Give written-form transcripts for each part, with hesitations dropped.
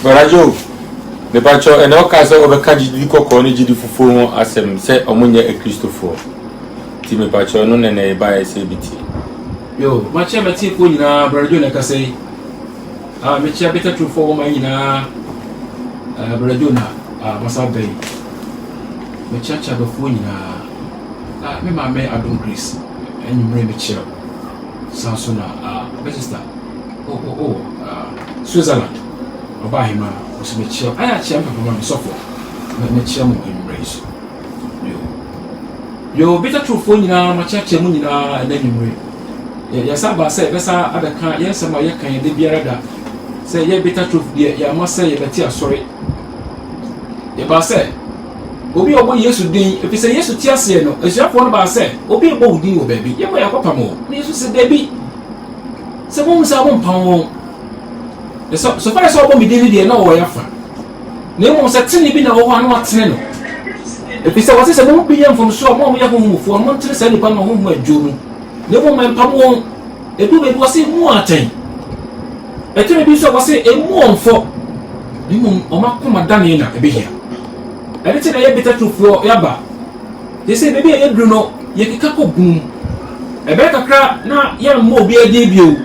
Barajo, ne pacho eno kaso obekaji di koko ni jidi fufu asem se omunye e Christopher. Ti me pacho no nene ba SBT. Yo, macha mati ko nyina Barajo na kasai. Me chia beta true for ma nyina Barajo na masa bay. Me chia cha do fo nyina me ma me Adon Grace. Enyumre me chia. Sansona sister. Switzerland. Obahima was me chia. I chia papa ma me sofo. Me chia mo embrace. Yo beta true for nyina macha chia mo nyina na enyumre. Ya saba say besa abeka yes ma ye kan ye de biara da. Say ye beta true de ya ma say ye beti asore. Ye ba say obi obo Yesu din efi say Yesu ti ase no esuafo no ba say obi obo udin wo baabi ye ko yakopa mo na Yesu se debi se mo musa mo mpan won so far so obo mi din de na wo yafa na mo se tini bi na wo ho anu atene no efi say wose se mo bi yam from so mo ya ho mufo mo ntire say nipa no ho mu adwo ne mo mempam won edu be wose mu atan etene bi so wose emu onfo ni mo o makoma dane na ebehia everything I better to for yaba. They say baby I do no ye kika boom. E be kakra na ye mo bi ade bio.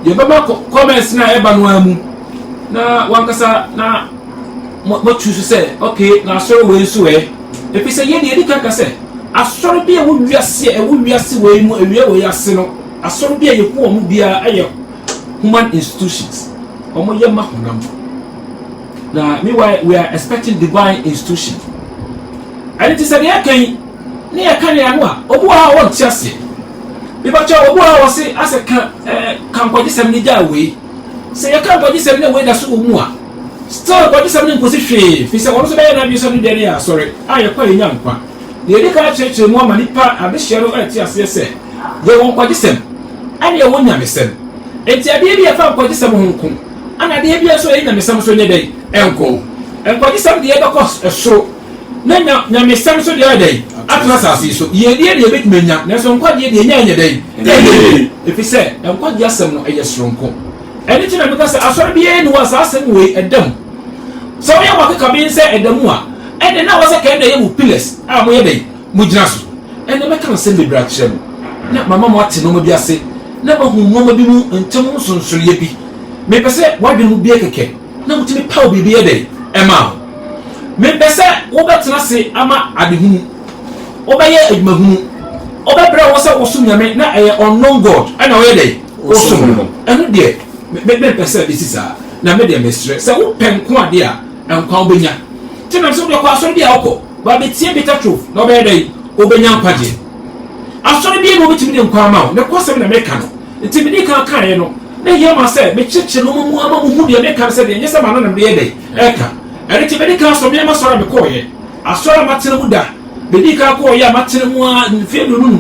Ye baba comments na eba no amu. Na wankasa na mo choose say okay na sorry we so e. If say ye dey kaka say asori bi e wo wiase we mu ewie we ase no. Asori bi e ku omu bia aye human institutions. Omo ye ma honam. Now, meanwhile, we are expecting divine institution. And it is a year can near Kanyana, Obuha won't just say. Because Obuha was say, as a can't body 70 away. Say, I can't body 70 away, that's Umua. Still, body 70 position. If it's a one of the sorry, I am quite young one. The Edica Church, more money part, and the shadow at yes, they won't body 7. And you won't have said. It's a baby I found body 7 and I did be so in the Samson day. Enko. And for this some the other cost a show. Nanya, Yami Samson the other day. Atlas as so. Ye dear, you bit menya. There's some quite the other day. If he said, and what just some no a strong co. Anything because I saw be in was asking way at them. So I want to come in say at the moa. And then I was a kind of pillars. I'm way day. Mujasu. And the mechanism send the braction. Not my mama what no be a say. Never whom no be moon and Tomonson so yeppy. Maybe say, why do you be a cake? Na mutimi paw bibi ede ema me pese wo betena se ama adehunu wo beye adwumahunu wo bebra wo se wo sum nyame na eye unknown god ana wo ede wo sum no enu de me pese bi sisa na me de mestre se wo penko ade a enkwa obenya tinam se wo kwa asori bi a woko ba betie beta truth na wo ede obenya nkwaje asori bi no bitimi de nkwa ma wo ne kwasem na meka no ntimi ni kan kan no na ye ma say me cheche no mu ama mu hu de me kan say de nyesa ma no na me de eka ere ti be di kan so me ma sora me ko ye asora matene mu da be di kan ko ye matene mu a fe do nu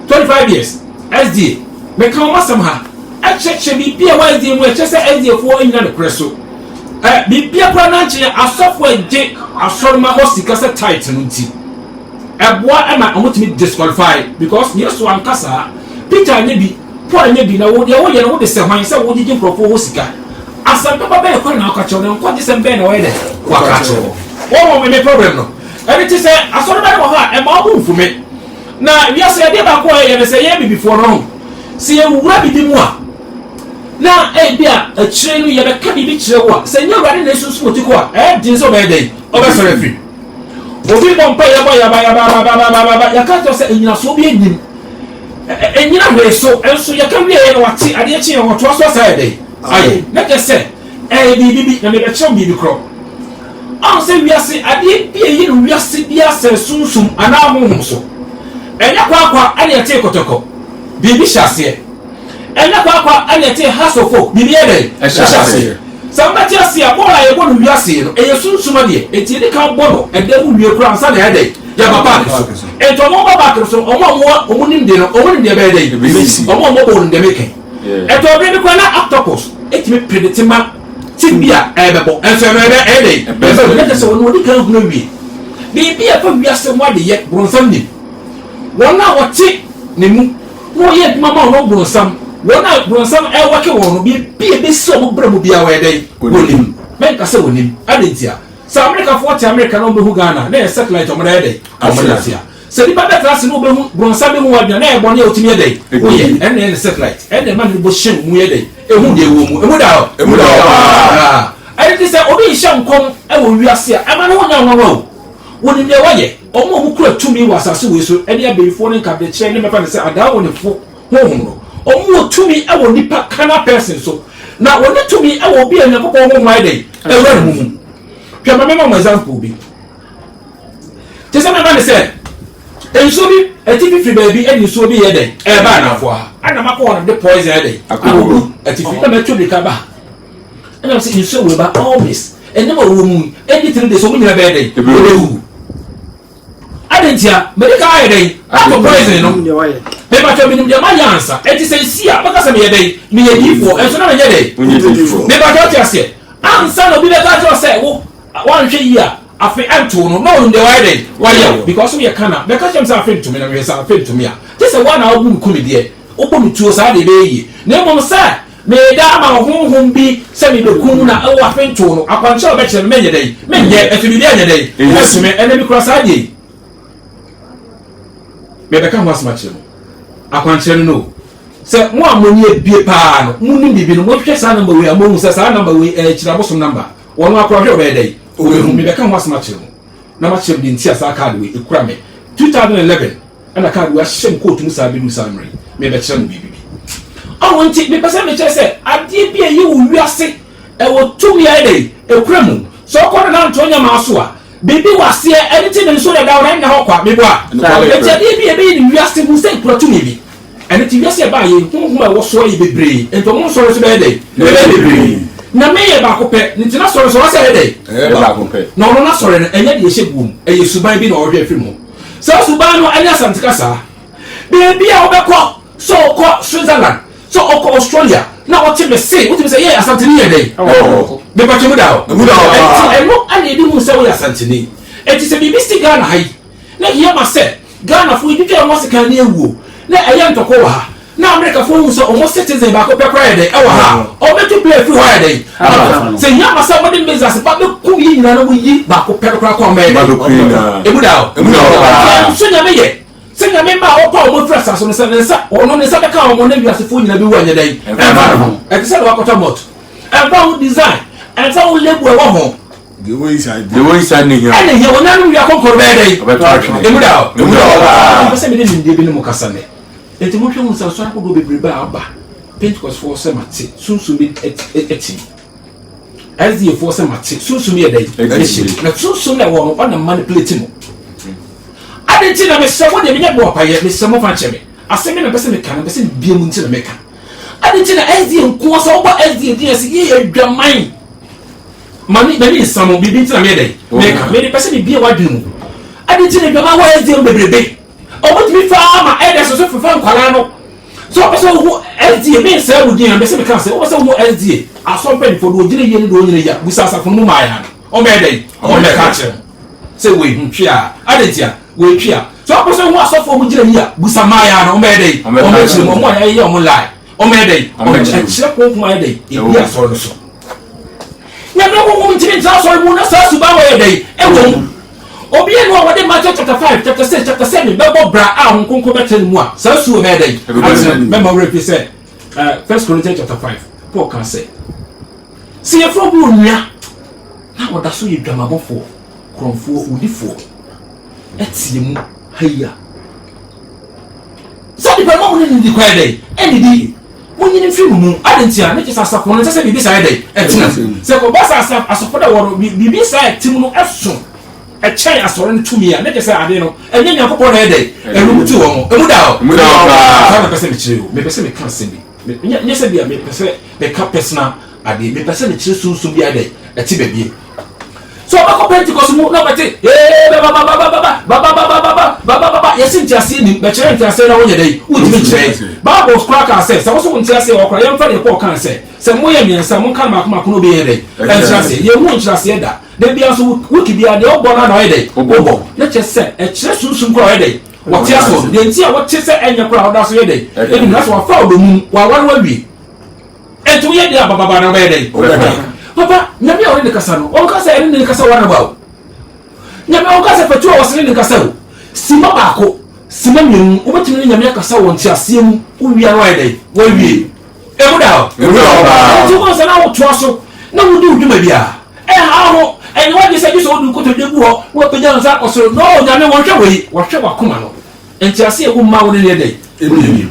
25 years SD me kan ma sam ha a cheche bi bia wa SD mu e cheche SD fo anya ne kreso bi bia kwa na che asofo eje asora ma hosika say tight no nti eboa ama omotimi disqualify because yeso ankasa Peter ne bi Paul maybe na wo ye no wo de se hwan se wo gigin profo wo sika asam papa be ko na akacho na ko di se be na wo de wakacho wo me problem no everything say asoro be wo ha e ma wo mfume na wi ase de ba ko ye ne se ye bi before no se ye wura bi mu a na e bia a chire no ye be ka bi chire wo se nya wura ne susu otiko a din so be dey o be so refi obi bompa ye ba ya ka to se enyina so bi enyim enyina we so enso ya kan ye no wati ade chi ye hoto so sa dey aye na ke se bibi na me be chom bibi kro on se wi ase ade bi ye no wi ase bi ase sunsum ana ho so enya kwa ade te kotoko bibi hyase enya kwa ade te hasofo bibi ye dey hyase somebody ase abola ye bo no wi ase no sunsum ade enti de kan bo no ede mu wi kro ansa na ade ya papa so ento mo baba kro so omo nim de no omo nim de be dey omo bo de meke ento be ko na octopus etimi preditima tibia ebebo enso ebe dey be so no di kan hu no wi bi e fa wi ase mo de ye bronsam ni wona wote ne mu no ye mama no bronsam wona bronsam e wake won bi be so mo bra mo bia we dey wonim men ka se wonim adentia sa America for America no be hu Ghana na satellite o mo dey asia se di baba class no be hu bronsam be hu wadna na e bo ne otimi dey oye en ne satellite en ne man bo shem mu ye dey e hu de wo mu e mu da I think say obi hye nkom e wo wiase a ama no nya nwa woni de waye omo mu kura tumi wasase we so e de abefo ne nka de kire ne mefa ne say ada wo ne fo honhom no omo tumi e wo nipa kana person so na woni tumi e wo bi anyakopɔ ho mai dey e wura mu twa ma mema example bi te say me ba ne say enso bi atifi free baby e nso bi ye dey e ba na fo a ana makɔ on de poison e dey akɔ atifi na me twa ka ba and I'm saying so we about always and never room anything they so many bad day I didn't hear medical day after poison no they might have been my answer and say see because I'm here day me a for and so now day they might just say answer no be the guy say one year afi anto no no in the way why because we can because I'm saying to me na we say to me this is one album come there open to us how they be na mom say me da ma honhom bi se me be kun na e wa fento no akwanche o be kire me nye dai me nye afimi bi anya dai yesu me ene bi cross ade me be kan was ma kire akwanche no se mo amoni ebie pa no mu ni bibi no mo hwe sa number we amohu se sa number we kire abosom number wono akwa hwe o be dai o be hu me be kan was ma kire na ma kire bi ntia sa card we ekura me 2011 ana card we ahyem coat mu sa bi mu samre me be kire no bibi I want to be person me say ade bia ye wo wiase e wo tumi ai dey e kura mu so ko na nto nya ma so a bibi wase anything in so da da na ho kwa me bo a e ade bia be ni wiase mu say kura tumi bi ene ti wiase ba ye hunhum a wo so ye bebre ento mo so so be dey bebre na me ye ba ko pe nti na so so say dey ba ko pe no no na so re enye de ye hyegum e ye suban bi na o hwe afiri mu so suban no anya santika sa bibi a wo be ko so ko Switzerland so oko Australia na what me say what me say yeah asantini ye dey be ba chemu da e no ani di mu say we asantini e ti say bibi sti Ghana hai na here ma say Ghana fu di twa mo se kan na ewuo na eya ntoko wa na America fu mu so o mo citizen ba ko pe kra ye dey e wa ha o be to play free wa ye dey say ya ma say mo di business ba be ku yi na no yi ba ko pe kra ko me e mu da so nya me ye singa me ma o pa o mo frasa so nsa ono nsa be ka o mo na wiase fo nyina be wu anya dai e ti say wa kota mot e ba wo design e fa wo lebu e wo ho the way inside ni here ene here wona no wi akonkoro be dai e mu da ba se me de ndi bi no mo kasa ne e ti mo hwe mu sa so akodo bebre ba aba Pentecost for se mate sunsun bi eti SDA for se mate sunsun ye dai na sunsun na wo no na manipulate mo adenti na me se wo de me nya bo paye me se mo fa cheme aseme na pese me kan pese bia mu nti na me ka adenti na SDA nko so wo SDA di ase ye adwaman mani bani samo bibi nti na me dai me ka me pese me bia wadwe mu adenti na adwaman wo SDA bebrebe o mo timi fa ma ede so fa nkwala no so pese wo SDA me se wo di na pese me ka se wo pese wo SDA asompe fo do gire ye ni do nyire ya busa asafo mu ma ya o me dai o me ka che se we ntwe a adenti a we twia so akoso ho asofo mu gire ya busa maya no omede omechire mo ya ye o lai omede omechire ko kuma ye e bi asoro no so nya me wo mu ntimi nta asoro mu na sa suba wa ye dai e wo obi enu a wode Matthew chapter 5 chapter 6 chapter 7 bebo bra a ho konko betel mu a sa su omede remember we say First Corinthians chapter 5 Paul can say see you from nya na woda so ye dwamabofo kronfo udifo etie mu haya so di pema woni ndi kwa dey eni di woni ni film mu adentia na kisa asafo no se bibi sa dey etina se ko basa asafo da woro bibi sa tim no eso e chen asoro no tumi a na kisa ade no enye nyankopɔ na dey enu mutu wo mo emu da o na pese me kire o me pese me kan se bi nye se bia me pese me ka personal ade me pese me kire sunsun bi ade eti bebie so ba Pentecost mu no bete baba yes ntiase ni be chere ntiase na wonye dai utimi chere Bible scroll ka say so so ntiase okra yem fa de Paul kan say se moye miensa mon kan makoma no be ye dai ntiase ye mu ntiase da de bia so wiki bia de obo na no ye dai obo na che say e chere sunsun kro ye dai what yaso de ntia what che say enya kro oda so ye dai e na so fa odomu wa wi etu ye dia baba na be dai papa nyame a woni kasa no on kasa ene ne kasa wana bawo nyame on kasa fatu a wasene ne kasa o sima baako sima mienu obetimi nyame akasa won ti asem uwia no ayedai wo wie emuda ba ti ko sana wo to so na wudi uduma bia ha ho ene wadi se ji so du ko to debu ho wo peja no sa koso no nyame won hwe wei wo hwe wakoma no enti ase egu ma wo ne yedai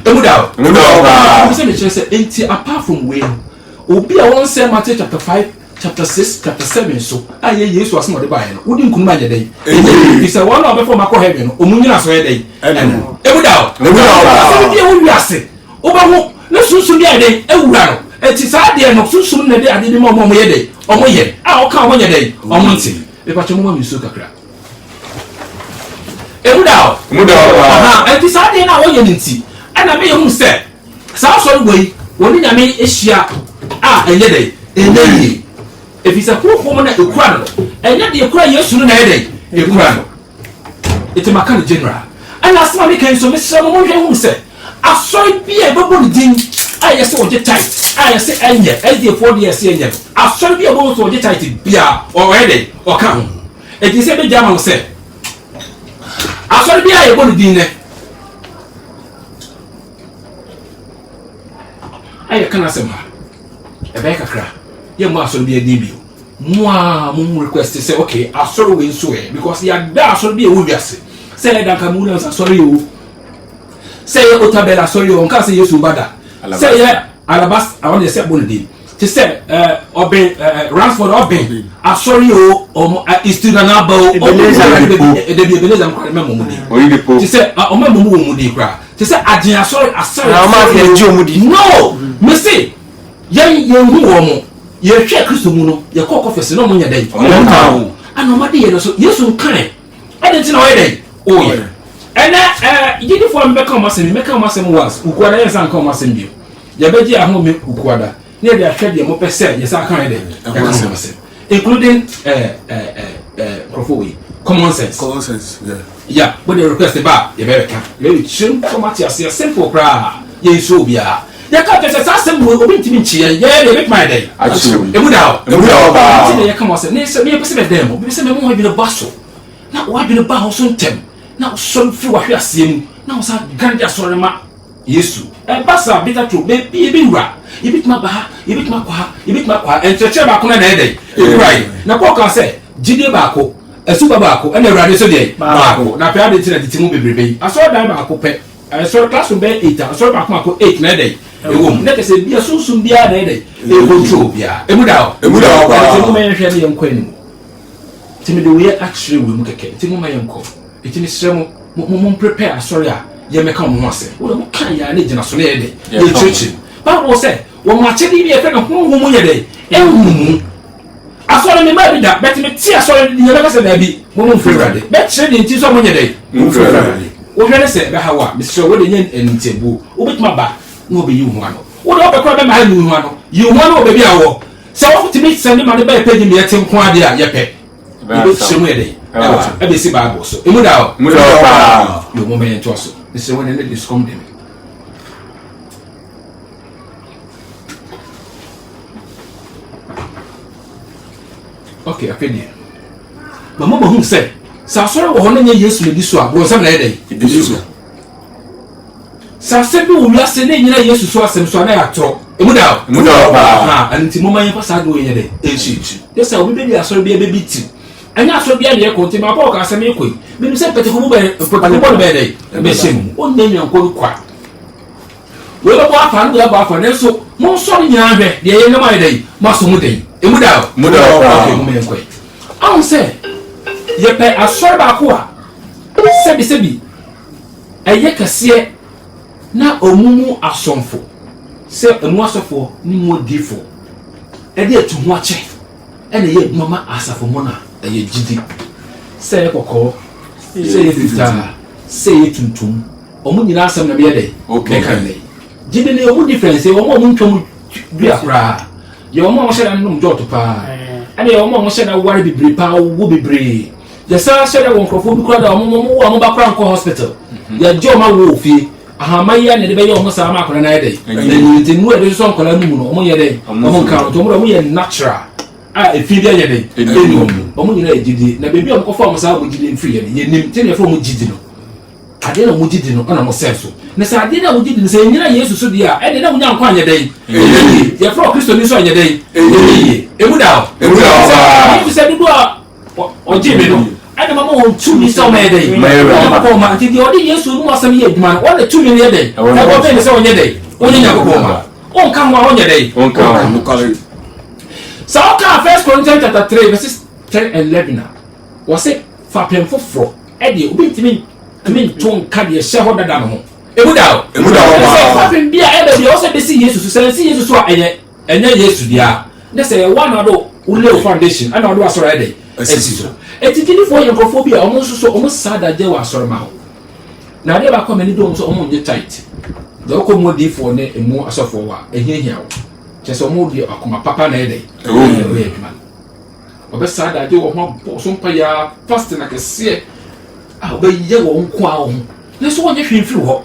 emuda ba se me chese enti apart from we obi a won say Matthew chapter 5 chapter 6 chapter 7 so aye yesu asemo de bae no wodi nkunu ma yedai e say one of before mako heaven no omunyina so yedai emuda ba se bi e wo wiase oba ho na sunsun bi ade ewura no enti sa de no sunsun na de ade bi mo yedai omo ye a o ka omo yedai omo nti e pa chemo mi so kakra emuda ba enti sa de na wo ye nti ana me ye hu se sa so goi woni nyame ehia enye dai enye efisa kofo na ekura no enye de ekura yesu no na yedai ekura no etimaka no general ana asema me kan so me sira mo hwe hu se asori bia ebebo din ayese oje tight ayese enye ede for the yese enye asori bia bo so oje tight bia o yedai o ka ho eti se be jama se asori bia ebebo din ne aye kana sema ebe kakra ye mo asoro bi edi bi mo request say okay asoro we nso e because ya da asoro bi e wo wiase say le da ka mu na asoro ye wo say ye otabela asoro ye on ka say yesu bada say ye alabas awon ye say bonedi ti say oben Ransford oben asoro ye o istuna na ba o e de bi beleza nkwa me mo di ti say o me mo mo di kra ti say agin asoro na ma fi ji omudi no me say ye hu wo mo ye hwe Kristo mu no ye kɔ confess no mo nya dai anomade ye no so yesu kan ade na o ye dai o ye ene yidi fo mbeka o masem meka o masem was ukuada ye san ka o masem bio ye beji aho me ukuada ne de ahwe de mo pese ye san kan dai ye masem including crofoi common sense yeah when they request ba ye be ka ye chim tomati ase simple kra ye so bia ya ka pese sa sem wo obi ntimi nchie ye de make my day emuda ba ti de come say ne se me pese be dem obi se me mo bi no baso na wa bi no ba ho so ntem na so fi wa hwe asem na wo sa ganja sore ma yesu basa bita tro be bi wura ye bitma ba ha ye bitma kwa encheche ba ko na dey right na ko ka say jide ba ko asuba ba ko na urade so dey ba ko na pe ade ti na titimu bebrebe aso dan ba ko pe so classroom be 8 aso ba ko 8 na dey ewom na kese bia sunsun bia na dey e control bia emuda ba ti mo me hwe ne yenko anim ti me de we actually we mu keke ti mo ma yenko ti ni sire mo prepare sorry a ye meka mo ase wo mo kan ya na gina so na ye dey ye church ba wo say wo ma chedi bi e fe na ho mu ye dey ehunu asore me ma bi da bet me ti asore ni ye na kase na bi mo frerade bet chedi nti so mo ye dey mo frerade wo hwe ne se be hawa me sire wo de nye entebu wo bituma ba no be you ano wo do be ko be ma you ano you ano be bia wo se wo timi send ma ne be page me yete nko ade a ye pe be chimu ye dey e be si Bible so emuda ba yo mo me to so me se wo ne discom dem okay afedi ba mo hu se sa soro wo no nye Yesu le diso a bro sam na ye dey diso sa se bi wo wiase ne nyina Yesu so asem so na ya tro emuda ba ha anti mo man pasa do ye dey echi yes obi be dia soro bi be ti anya soro bi na ye ko ti ma pa o ka asem ekoi bi se pete ko bu be bo be dey be sem o ne nyan ko kwa we be bo afa no ba afa ne so mo so nyina hwe de ye ne ma ye dey ma so mu dey emuda ba mo me ekoi an se ye pe asoro ba ko a sebi eye kase na omumu asomfo se emu asofo ni mu odifo e de etu ho ache e na ye mama asafo mo na ɛyɛ gidi sɛ yɛ kɔkɔɔ sɛ yɛ fitaa sɛ yɛ tuntum ɔmo nyinaa asɛm na bɛyɛ dɛ bɛka dɛ gidi ne ɔmo difference ɔmo ntwam dua koraa yɛ ɔmo hyɛ da nom jɔto paa ɛna yɛ ɔmo hyɛ da ware bebree paa wo bebree yɛ saa hyɛ da wɔ nkurɔfoɔ bi koraa da ɔmo ba koraa nkɔ hospital yɛ gye ɔmo awo ofie ahama yi na de bɛyɛ ɔmo saa ma akɔla na yɛ dɛ ɛna nti nu ɛde so nkɔla no mu no ɔmo yɛ dɛ ɔmo nka ɔmo yɛ natural a efi bi ayɛ dɛ ɛni ɔmo nyinaa yɛ gidi na beebi a ɔmo kɔfa ɔmo saa ɔmo gidi mfiri yɛ no yɛ nim te na yɛfrɛ ɔmo gidi no adeɛ na ɔmo gidi no ɔna ɔmo sɛɛ so na sɛ adeɛ na ɔmo gidi no sɛ ɛnyina yesu so deɛ a ɛde na ɔmo nya nkɔ anyɛ dɛ yɛfrɛ ɔkristo ni so anyɛ dɛ ɛyɛ emu da o sɛ dodo a ɔgye mi no ɛna mama wɔn tumi sɛ ɔmo yɛ dɛ ɔmo ma nti deɛ ɔde yesu no asɛm yɛ adwuma no ɔna tumi no yɛ dɛ ɛbɔ fɛn sɛ ɔnyɛ dɛ ɔnyɛ nyakopɔn ma ɔnka ho a ɔnyɛ dɛ sɛ ɔka 1 Corinthians chapter 3 verses 10 and 11 a wɔsɛ fapɛn foforɔ ɛdeɛ obi ntumi nto nka deɛ hyɛ hɔ dada no ho emu da o sɛ fapɛn bi a ɛbɛ deɛ ɔsɛ bɛsi yesu so sɛ ɛsi yesu so a ɛnyɛ yesu deɛ a ne sɛ ɛwɔ na ɔdo wuleo foundation ɛna ɔdo asɔrɔ ɛdɛ ɛsi so eti gyidifoɔ yɛ nkurɔfoɔ bi a ɔmo nso so ɔmo saa adagye wɔ asɔrɔ ma ho na adeɛ baako a mɛ ni dɔm so ɔmo nye tight deɛ ɔkɔ mu odiifoɔ ne emu asɔfoɔ wa ehiahia wo kyɛ sɛ ɔmo di akoma papa na ɛdɛ ɛyɛ adwuma ɔbɛ saa adagye wɔ ho abɔ so mpa yɛ fast na kɛseɛ a ɔbɛyɛ wɔn nko a wɔn ne so wɔnyɛ hwee mfiri hɔ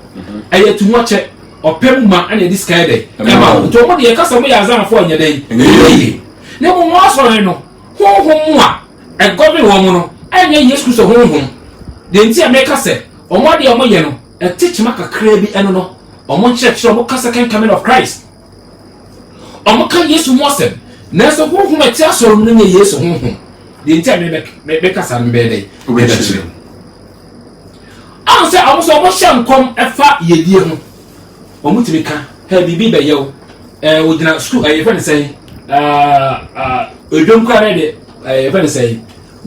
ɛyɛ tumu akyɛ ɔpɛ mu ma ɛna ɛdi sika ɛdɛ ɛma wɔn nti ɔmo deɛ kasa mo yɛ azanfoɔ nyɛ dɛ ɛyɛ ne mo mo asɔre no honhom mu a ɛgɔbe wɔn mu no ɛnyɛ yesu kristo honhom deɛ nti a mɛka sɛ ɔmo adeɛ ɔmo yɛ no ɛte kyima kakraa bi ɛno no ɔmo nkyerɛkyerɛ ɔmo ka second coming of Christ ɔmo ka yesu mu asɛm nanso honhom ɛte asɔre mu no nyɛ yesu honhom deɛ nti a mɛka sa no bɛyɛ dɛ ɛbɛkyerɛ ɔmo sɛ ɔmo sɛ ɔmo hyɛ nkɔm ɛfa yɛdie ho ɔmo tumi ka biribi bɛyɛ wo ogyina sukuu yɛfrɛ no sɛn odwom koraa ne de yɛfrɛ no sɛn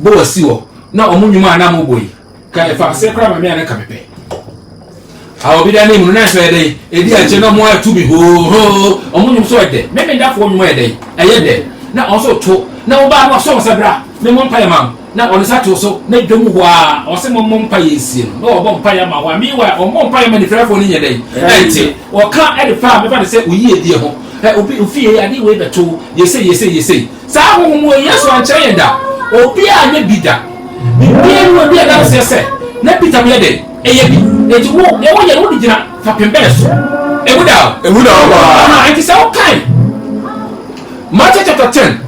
bɔ wasi wɔ na ɔmo nnwuma a na mo bɔ yi ka ɛfa ase koraa ma me a ne ka mepɛ obi da ne mu na ɛsɛ dɛ ɛdi akyɛ na ɔmo atu bi hoo ɔmo nnwom so ɛdɛ mɛmɛ dafoɔ nnwom ɛdɛ ɛyɛ dɛ na ɔso to na ɔbaa no ɔsɔ ɔsɛ bra me mo mpa yɛ ma na ɔne sa to so na dwom hɔ a ɔsɛ mo mpa yɛ esie no na ɔbɔ mpa yɛ ma hɔ a mi wa ɔmo mpa yɛ ma ne frɛfoɔ no nyɛ dɛ ɛnti ɔka ɛde fa mefa ne sɛ oyi edie ho obi ofie ade wei bɛto yɛsɛ saa honhom wɔ yesu ankyerɛ yɛn da obi a nyɛ bi da bibia no obi a da sɛ sɛ na peter yɛ dɛ ɛyɛ bi eti wo yɛ wo de gyina fapem bɛɛ so emu da ba nti sɛ ɔkan Matthew chapter 10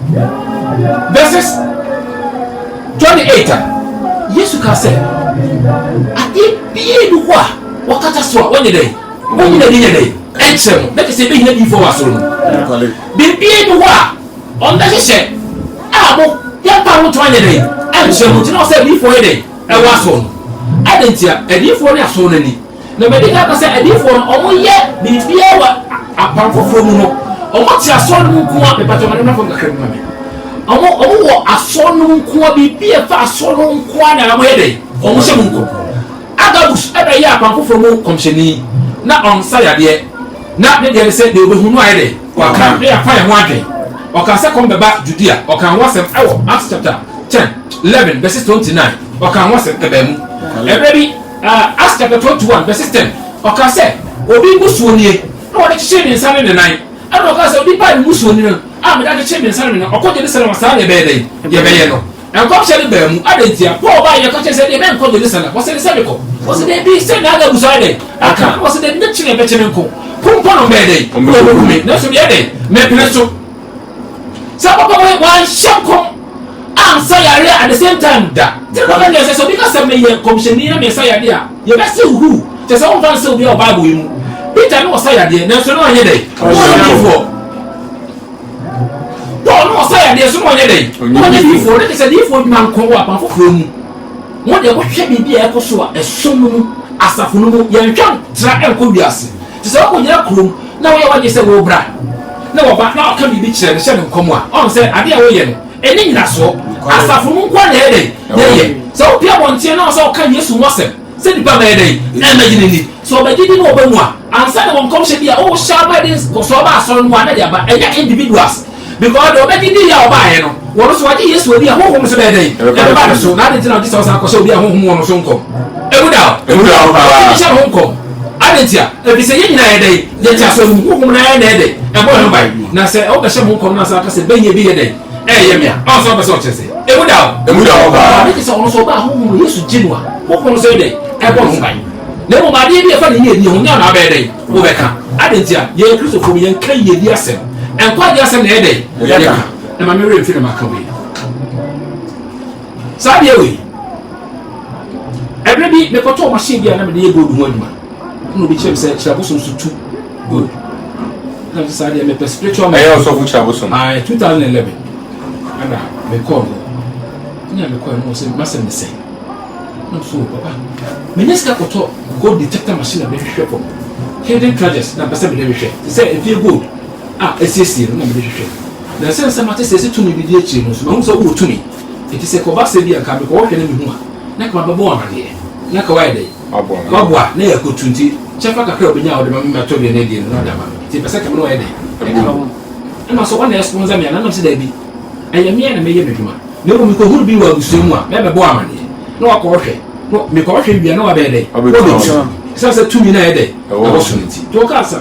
verses 28 yesu ka sɛ ade bie bi hɔ a wɔkata so a wɔnyɛ dɛ wɔnyɛ dɛ ɛnkyerɛ mo na kɛsɛ ɛbɛhina bi fɔ wɔ asoro no bibie bi hɔ a ɔmbɛhyehyɛ a mo yɛmpa ho to anyɛ dɛ ɛnkyerɛ mo nti na ɔsɛ adiifoɔ yɛ dɛ ɛwɔ asoro no adanti a adiifoɔ ne asoro no ani na mɛde ka sɛ adiifoɔ no ɔmo yɛ biribiara wɔ apam foforɔ mu no ɔmo te asoro no mu nko a mepatɔ ma ne nafɔ nkakra mu ma me ɔmo wɔ asoro no nko a biribiara fa asoro no nko a na ɔmo yɛ dɛ ɔmo hyɛ mu nko agabus ɛbɛyɛ apam foforɔ mu kɔmhyɛni na ɔnsa yadeɛ na ne deɛ sɛ de obehu no ayɛ dɛ waka ne afa yɛ ho adwen ɔka sɛ kɔm bɛba Judea ɔka ho asɛm ɛwɔ Acts chapter 10:11 verses 29 ɔka ho asɛm ɛbɛ mu ɛbɛ bi Acts chapter 21 verses 10 ɔka sɛ obi musuo nie na wɔde kyekyere ne nsa ne ne nan ɛna ɔka sɛ obi pa ne musuo nie no a mede akyekyere ne nsa ne ne nan ɔkɔ Jerusalem saa ne bɛyɛ dɛ yɛbɛyɛ no nkɔmhyɛ ne baa mu adantia Paul ba yɛ kɔkyɛ sɛ deɛ bɛnkɔ Jerusalem wɔsɛ ne sɛ mekɔ wɔsɛ de bi sɛ na aga busa dɛ aka wɔsɛ de ne kyerɛ bɛkyɛ nko pompɔ no bɛyɛ dɛ ɔbɛkume na so deɛ dɛ mɛpene so sɛ papa wɔn hyɛ nkɔm ansa yare at the same time da tiri na bɛn yɛ sɛ obi ka sɛ meyɛ kɔmhyɛni na meyɛ sa yade a yɛbɛsɛ uhu kyɛ sɛ wɔn fa nsɛ obi a ɔbaabu yi mu Peter ne wɔsa yadeɛ nanso ne wɔnyɛ dɛ wɔnyɛ diifoɔ Paul ne wɔsa yadeɛ so ne wɔnyɛ dɛ wɔnyɛ diifoɔ ne kyɛ sɛ diifoɔ dwuma nkɔ wɔ apan foforɔ mu wɔn deɛ wɔhwɛ biribi a ɛkɔ so a ɛso no mu asafo no mu yɛntwa tra ɛnkɔ wiase kyɛ sɛ wɔkɔ nyina kurom na wɔyɛ wɔgye sɛ wɔbra na wɔba na ɔka biribi kyerɛ ne hyɛ ne nkɔm a ɔn sɛ adeɛ a wɔyɛ no ɛne nyina soɔ asafo no nkɔ na ɛyɛ dɛ yɛyɛ sɛ wopia bɔnteɛ na ɔsɛ ɔka yesu mu asɛm sɛ nipa bɛyɛ dɛ ɛmɛgye ne ni sɛ ɔbɛgye di na ɔbɛmu a ansa ne wɔn nkɔmhyɛ bi a ɔhyɛ aba de kɔsɔ ɔba asɔre no a na de aba ɛnyɛ individuals because deɛ ɔbɛgye di yɛ a ɔbaayɛ no wɔn so wɔgye yesu obi a honhom so bɛyɛ dɛ ɛbɛba ne so na ade ntina ɔgye sɛ ɔsan akɔhyɛ obi a honhom wɔ no so nkɔm ewu da o hyɛ no ho nkɔm ade ntia ebi sɛ yɛn nyinaa yɛ dɛ yɛte asɔ mu honhom na yɛ na yɛ dɛ ɛbɔ no ban na sɛ ɔbɛhyɛ ho nkɔm na sɛ aka sɛ bɛnyɛ bi yɛ dɛ ɛyɛ mia ɔsɔ ɔbɛ sɛ ɔkyerɛ sɛ ewu da o ade sɛ ɔno so ɔba honhom yesu gye no a honhom so yɛ dɛ ɛbɔ no ban na emu adeɛ bi yɛfa ne yɛ di ho nyɛ na abɛyɛ dɛ wobɛka ade ntia yɛn kristofo yɛn ka yɛ di asɛm ɛnkwa di asɛm na yɛ dɛ yɛka na ma mɛrɛ mfi na ma ka wei saa deɛ wei ɛberɛ bi mekɔtɔɔ machine bi a na mede yɛ gold ho adwuma na obi kyerɛ m sɛ kyerɛbosom so tu gold na saa deɛ mepɛ spiritual ɛyɛ ɔsɔfo kyerɛbosom 2011 ana mekɔɔ no ne a mekɔɔ no sɛ masɛm ne sɛn na so papa menyɛ sika kɔtɔ gold detector machine a mehwehwɛ fam hidden treasures na mpɛ sɛ mede hwehwɛ sɛ ɛfie gold a ɛsiesie no na mede hwehwɛ na sɛ nsɛm ate sɛ ɛsɛ tumi bi di akyire no so mahu sɛ wowɔ tumi ɛti sɛ kɔba sɛ bi anka mekɔwɔhwɛ no mehu a na ka mabɛbɔ amaneɛ na ka wayɛ dɛ waboa na yɛ kɔtu nti kyɛfa kakra a wobɛnya a wode ma memɛtɔ deɛ no adie no na wode ama me nti pɛ sɛ kame no wayɛ dɛ ɛma so wane ɛsponsor me a nanam sɛ daabi ɛyɛ meɛ na mɛyɛ m'adwuma na mmom mekɔhunu bi wɔ abusua mu a mɛbɛbɔ amaneɛ na wakɔwɔhwɛ mekɔwɔhwɛ wia na wabɛyɛ dɛ wobɛtu sɛ sɛ tumi no ayɛ dɛ ɛwɔ so no nti nti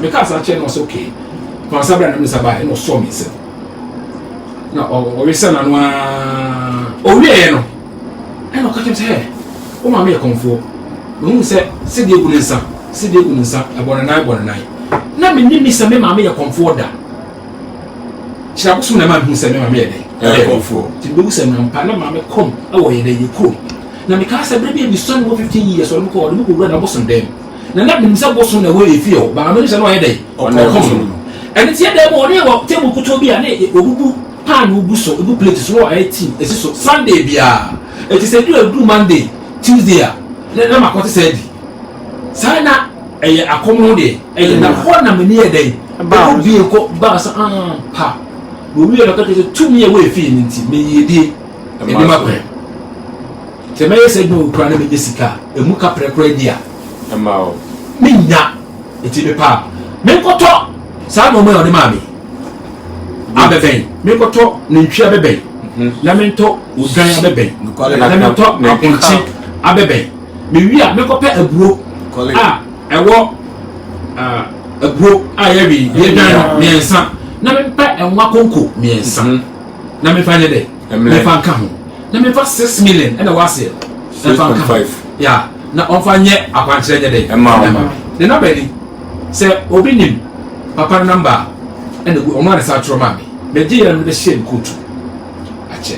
mekaa sa kyerɛ no wɔ sɛ okay kwansa bra na me nsa baɛ na ɔsɔɔ me nsɛm na ɔwesɛ na no a ɔwieɛ no ɛna ɔka kyɛm sɛ wo ma meyɛ kɔmfoɔ mehu sɛ sɛdeɛ gu ne nsa ɛbɔnenan na menni mi sɛ me ma meyɛ kɔmfoɔ da kyerɛ abosom na ma mehu sɛ me ma meyɛ dɛn kɔmfoɔ nti bɛgu sɛ nampa na ma mekɔm ɛwɔ yɛ dɛ yɛ kurom na mekaa sɛ berɛ bi abisɔne wɔ 15 years ɔde mekɔ ɔde mekɔwura na bosom dɛm na na menim sɛ bosom na ɛwɔ ɛfie ɔ baa mene sɛ na ɔyɛ dɛn ɔkɔm ɛne tiɛ dɛm ɔne wɔ table kutuo bi a ne ɔbubu pan ubu so ubu plate so no ayi team esi so Sunday bia eti se do Monday Tuesday a na makote se di sai na eye akomo de eye na ho na meni e dai ba bi ko ba sa pa wo wi na kate se tumi e we fi ni nti me yedie e di makwe te me se do kra na me sika e mu ka prekra dia e ma o me nya eti be pa me koto sa no mo e de ma me abɛbɛn mekɔtɔ ne ntwi abɛbɛn na mentɔ odwan abɛbɛn na mentɔ aponkye abɛbɛn mewi a mekɔpɛ aburo a ɛwɔ aburo a yɛwi yɛdwan no mmiɛnsa na mempɛ ɛnwa konko mmiɛnsa na mefa nyɛ dɛ mefa nka ho na mefa 6 million ɛna wɔaseɛ mefa nka ho ya na ɔmfa nyɛ akwankyerɛ nyɛ dɛ ne namba ni sɛ obi nim papa no namba ɛna ɔno ane saa atwerɛ ma me bɛgye yɛ no bɛhyɛ no kootu akyɛ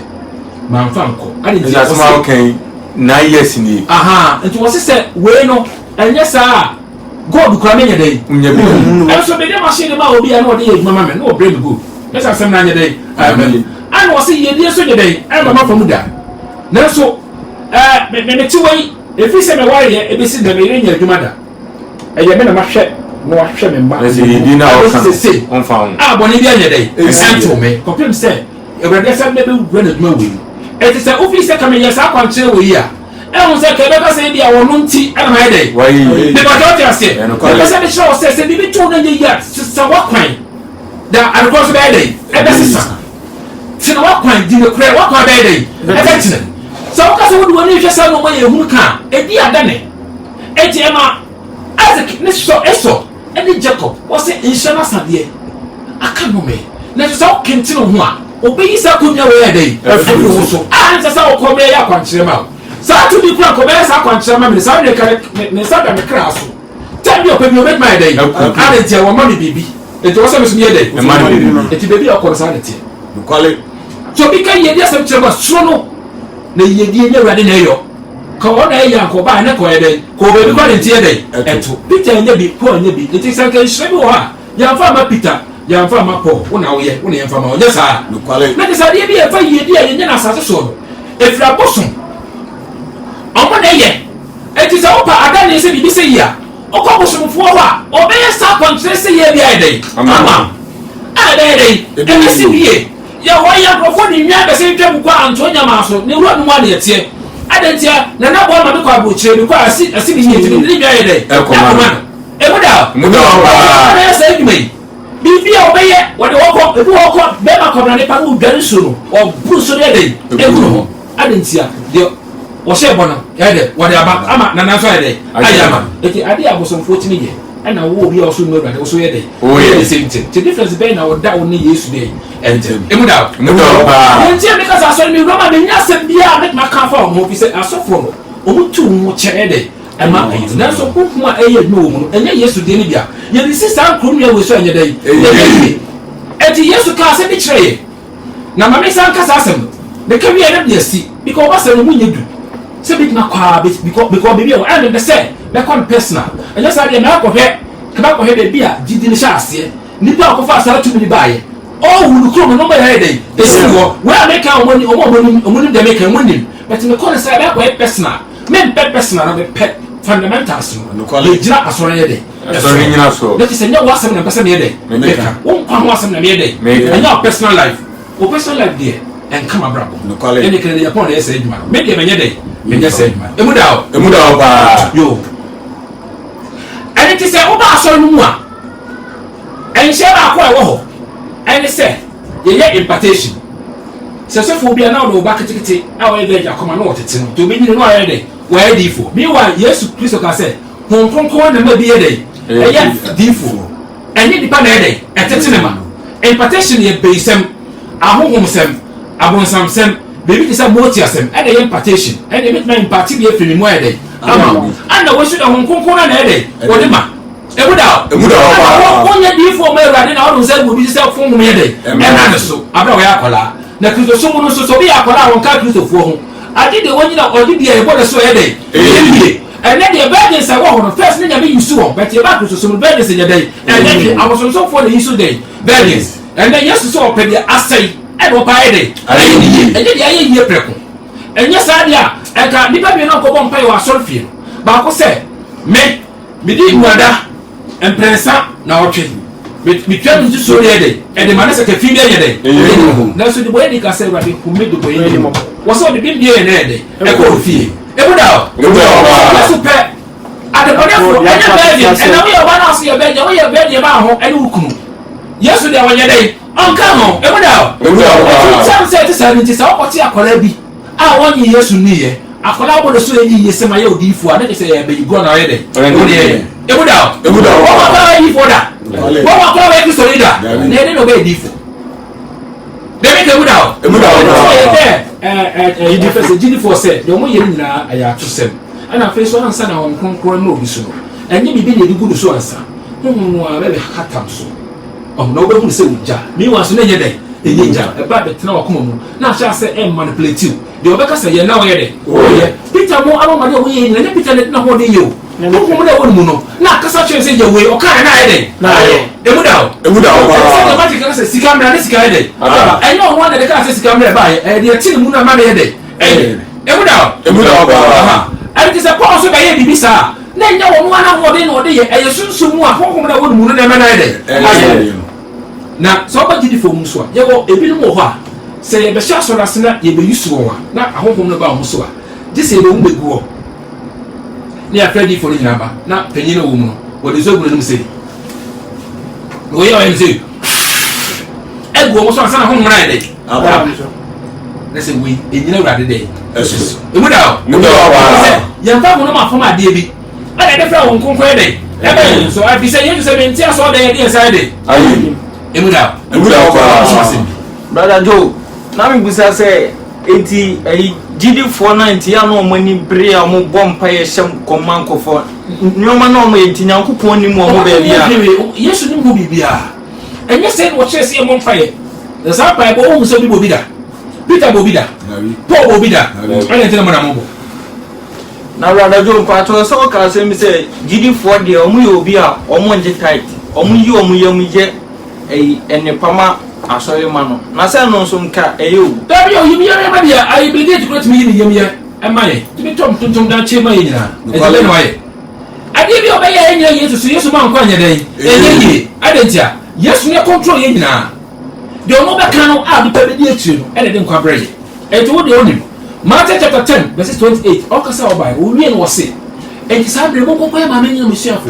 mamfa nkɔ ade nti asoma okay 9 years ni nti wɔse sɛ wei no ɛnyɛ saa gold kora menyɛ dɛn ɛnso bɛde machine ma obi a na ɔde yɛ adwuma ma me na ɔbrɛ me gold ɛsɛ asɛm no anyɛ dɛn ana wɔse yɛdie so nyɛ dɛn ɛma mafa mu da nanso mete wei ɛfiri sɛ mɛwareyɛ ɛbɛsi dɛ meyere nya adwuma da ɛyɛ me na mahwɛ na wahwɛ me mma sese bɔne bi anyɛ dɛn ɛnto me kɔpem sɛ awurade sɛ mɛbɛwura n'adwuma wei ɛte sɛ wofiri sɛ ka meyɛ saa kwankyerɛ wei a ɛho sɛ kɛbɛka sɛ bi a wɔno nti ɛna mayɛ dɛn mepatɛ wote aseɛ ɛpɛ sɛ mekyerɛ wo sɛ biribi to no nyɛ yi a sesa woakwan da adekorɔ so bɛyɛ dɛn ɛbɛsesa tena woakwan di nokorɛ woakwan bɛyɛ dɛn ɛbɛtena sɛ woka sɛ wode w'ani hwɛ sɛ no ɔma yɛ hunu ka ɛdi adane ɛnti ɛma Isaac ne ɛsɔ ɛne Jacob wɔsɛ nhyɛ no asadeɛ aka no me na sɛ sɛ wokente no ho a obɛyi sɛ akonnwa wɔyɛ dɛn ɛfiri wo so ɛnsɛ sɛ wokɔ bɛyɛ akwankyerɛ ma wo saa to bi kura kɔbɛyɛ saa akwankyerɛ ma me saa ne nsa da me kra so tam bi ɔpɛ bi ɔbɛtuma yɛ dɛn ade ntiɛ wɔma me biribi nti wɔ sɛ me so meyɛ dɛn nti baabi a ɔkɔ no saa ne teɛ so bi ka yɛdi asɛm kyerɛ ma suro no na yɛdie nyɛ awurade na ɛyɔ ka wɔn a ɛyɛ ankɔba ne kɔyɛ dɛn kɔ baabi kɔ ne nteɛ dɛn ɛto Peter nyɛ bi Paul nyɛ bi nti sɛ nka nhyerɛ bi wɔ hɔ a yɛmfa ama Peter yɛmfa ama Paul wo na woyɛ wo na yɛmfa ama ɔnyɛ saa na te sɛ adeɛ bi yɛmfa yɛdi a yɛnyɛ no asase soɔ no ɛfiri abosom ɔmo na ɛyɛ ɛti sɛ wopa adane sɛ biribi sɛ yi a ɔkɔ bosomfoɔ hɔ a ɔbɛyɛ saa akwankyerɛ sɛ yɛ bi ayɛ dɛn ama ayɛ dɛn ɛbɛsi wie yɛhɔ yɛ nkurɔfoɔ ne nwia bɛsɛ ntwa mu kɔ anto nyama so ne wura no mu ade ɛteɛ adantia na na bɔ ma me kɔ abokyerɛ bi kɔ asi bi yɛ tiri ne nwia yɛ dɛn ɛkɔma no ɛmu da na yɛ sɛ adwuma yi bibia obeye wode woko ebu woko be ma kobra ne pa no dwan so no o buru so de dey eguru ho adentia de wo she bono ya de wode aba ama na so ya de ayama eti ade abosomfo timi ye ana wo obi also no brother so ye dey the same thing the difference be na woda wo ne yesu dey enter emuda ba enti me ka sa so mi roma me nya se bia me ma ka fa o mo fi se asofo no o mu tu mo chere dey ema ayi na so kokuma eye no mu enye yesu de ni bia ye bi sisan krum ye we so enye dey eti yesu ka se bi kire na ma me san ka sa asem de ka bi ene de si because ba se no mu nyedu se bi na kwa because baby o ene de se be kon personal enye sa de na ko he ka ba ko he de bia gidi ni sha ase ni pa ko fa sa tu bi baaye o wulu krum no ba he dey esi wo we make am omoni de make am woni but me kon say be ko personal men personal na be fundamentals no le jira asore ye de asore nyina so that is enya wasem na person ye de meka won kwa wasem na me de enya personal life o personal life there en kama brabo no kwale ene kene ya pon ye say djuma me de menye de menye say djuma emuda o ba yo ene ti say o ba asore no mu a en share akwa e wo ho ene say ye impartation se fo bia na o ba ketekete a o ye de akoma no otete no to be ni no aye de where difo meanwhile yesu kristo ka say hon konkon na ma bi yede eye difo enye dipa na yede etete ne ma impartation ye beisem ahohomsem abonsamsem bebi ti say motiasem ede ye impartation ede bit na impart bi efiri mu yede ama anda wo shuda hon konkon na yede wode ma emuda onye difo ma ewade na odun say bobi say fun mu yede ena ne so abra wo yakola na kristo so mu no so bi yakola won ka kristo fo ho adi de woni na odi de e bodo so ye dey ene de burdens a wo ho first na be yusu wo but ye ba to so burdens ye dey ene de awosonso fo de yusu dey burdens ene yesu so opedi asai e do pa ye dey ene de aye ye preko enye sa dia e ka nipa bi na ko bon pai wa solfie ba ko se me di muada emprensa na otwe mi twam nti so ye dey e de manese ka fi dey ye dey na so de boy di ka se ba de ku me de boy ni mo was all the big year there, a cold fee. It would out. That's a pet. At the Bodyful, and now we are one house your bed, we are bed about and Uku. Yesterday, when you're day, come, it would out. Some said to 70, so what's your collabi? I want you years to near. I collaborate so ye say my old D4, I say, but you gone already. It would out. What for that? What about you, Solida? They didn't obey D4. They make a good out. You difference Gini for said, the one year I have to send. And I face one son on Concron Mobiso. And you be the good so answer. No, I very hot so. Oh, no one will say, me was another day. The ninja, about the Tana Common. Now shall say, and manipulate you. The Obeka say, you're now ready. Oh, yeah. Peter more, I don't know way in and Peter not holding you. No woman, now, because I say your way or kind of day. It would out. It would out. I say, see, come down this guy. I know one that the car says, come there by, and the tin moon money a day. It would out. It would out. And it is a pause by a bisa. Then no one more than or day, and you soon more home that would moon never day. Now, somebody did for Muswa. You go a bit more. Say, the shots on us, you be used to one. Not a home about Muswa. This is a woman go. Near Freddy for the number, not Penino woman. What is over them say? We are in zoo. Edward was on some home right. Let's say we in the right day. It would out. Young Papa, no more for my baby. I had a friend who conquered. So I be saying you 17 years old day inside it. It would out. It would out. Brother Joe, now we say 80 Gidi for 90 ano money bre amo bompa ye shem komanko for nyoma no mo yintinya nkopon ni mo mo ba bia yesu ni mo bibia enye say wo chese ye mo mfaye the same bible o muso bi bobida Peter bobida Paul bobida ene tena mo na mo na brother Joe kwato so ka say mi say Gidi for de omo ye obi a omo nje tight omo yi omo ye mu je ene pama asoye mano na se no so nka eyo dabi o yimi yare ma dia I believe to create me yimi ye emaye to be tom da chema yina e tele no aye ade bi obaye enye yesu man kwa nya dai enye adentia yesu ne control ye nyina de ono be kan no a bi pa be di atire no e de nkwa breye e to de onim Matthew chapter 10 verse 28 okasa obai o wie no wo se e ti sa bre mo kokko ya ma menye no mesiafo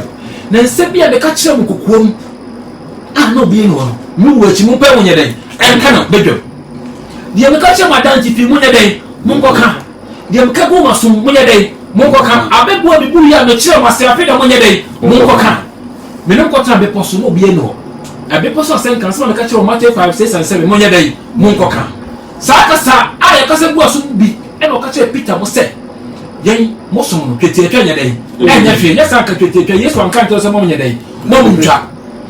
na nse bia be ka kire mo kokuom no be no mu wachi mu pa munye den enka no bedwam die me ka che madan ti fi munye den munko ka die me ka go masum munye den munko ka abebo bi bu ya me kire wase afi da munye den munko ka me no ko tra be poso no be no abe poso sen kan so me ka che Matthew 5 6 and 7 munye den munko ka saka sa aya ka se bu aso bi e no ka che Peter mo se yen mo so no twete twanya den enya hwe nya saka twete twanya Yesu anka nto se mo munye den mo muntwa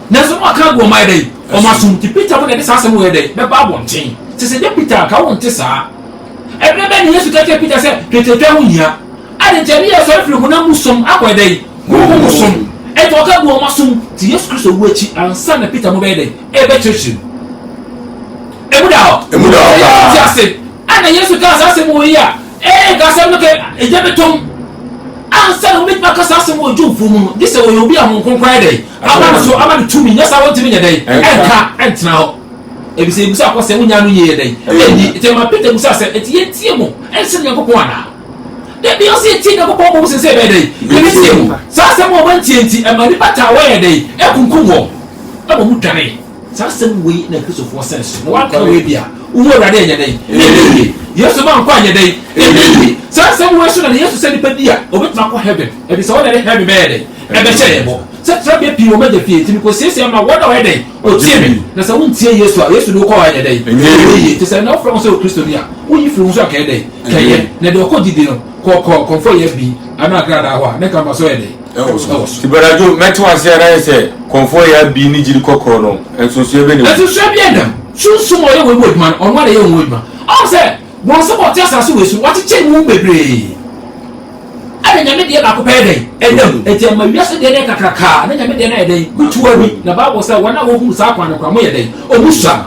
na so no aka go mai den o masum ti Peter mo de sa se mo we den be ba bonten ti se de Peter ka won ti sa ebe be ni Yesu ka che Peter se twete twa ho hia ade je ni Yesu afiri ho na musom akwa den ho musom e to ka go masum ti Yesu Kristo wo echi ansa na Peter mo be den e be church emuda ti ase ana Yesu ka sa se mo hia ka se no ke eje betom ansa no mit maka sa se mo ojufu mu this way obi a mo konkran dey aba so aba to me yes I want to be dey enka entna ho ebi se busa ko se munya no ye dey edi te ma Peter busa se eti ye tie mo ense ne ko ana de bi o se tie ne ko mo se be dey ebi tie mo sa se mo ban tie enti e ma ni pata wa ye dey e kunkum wo e mo mutane sa se we na Kristo for sense no wa ka we bia wo ra dey nya dey Yesu man kwa nya dey sa se mo so na Yesu se ni padia obetuma ko heaven ebi se wo na heaven be dey e be che yebo se tra be pi wo ma de fie ti ko sese ma wo da we dey o tie me na se won tie Yesu a Yesu no ko wa nya dey ti se na from so Kristo dia wo yi firi so ka dey kaye na de ko didi no ko for ye bi ana grada ho na ka ma so ye dey ti barajo meto ase ara se konfo ya bi ni jiri kokoro no enso so ebe ni enso so bi adam sunsu mo ye we man on wa de ye wo man o se won se bo ti asasu we su wati che mu bebre ade nyame de ba ko pe den edam eti ma wiase de ne kakaka na nyame de na eden kutuwa bi na Bible say wona wo hu sa kwa no kwa mo ye den obusa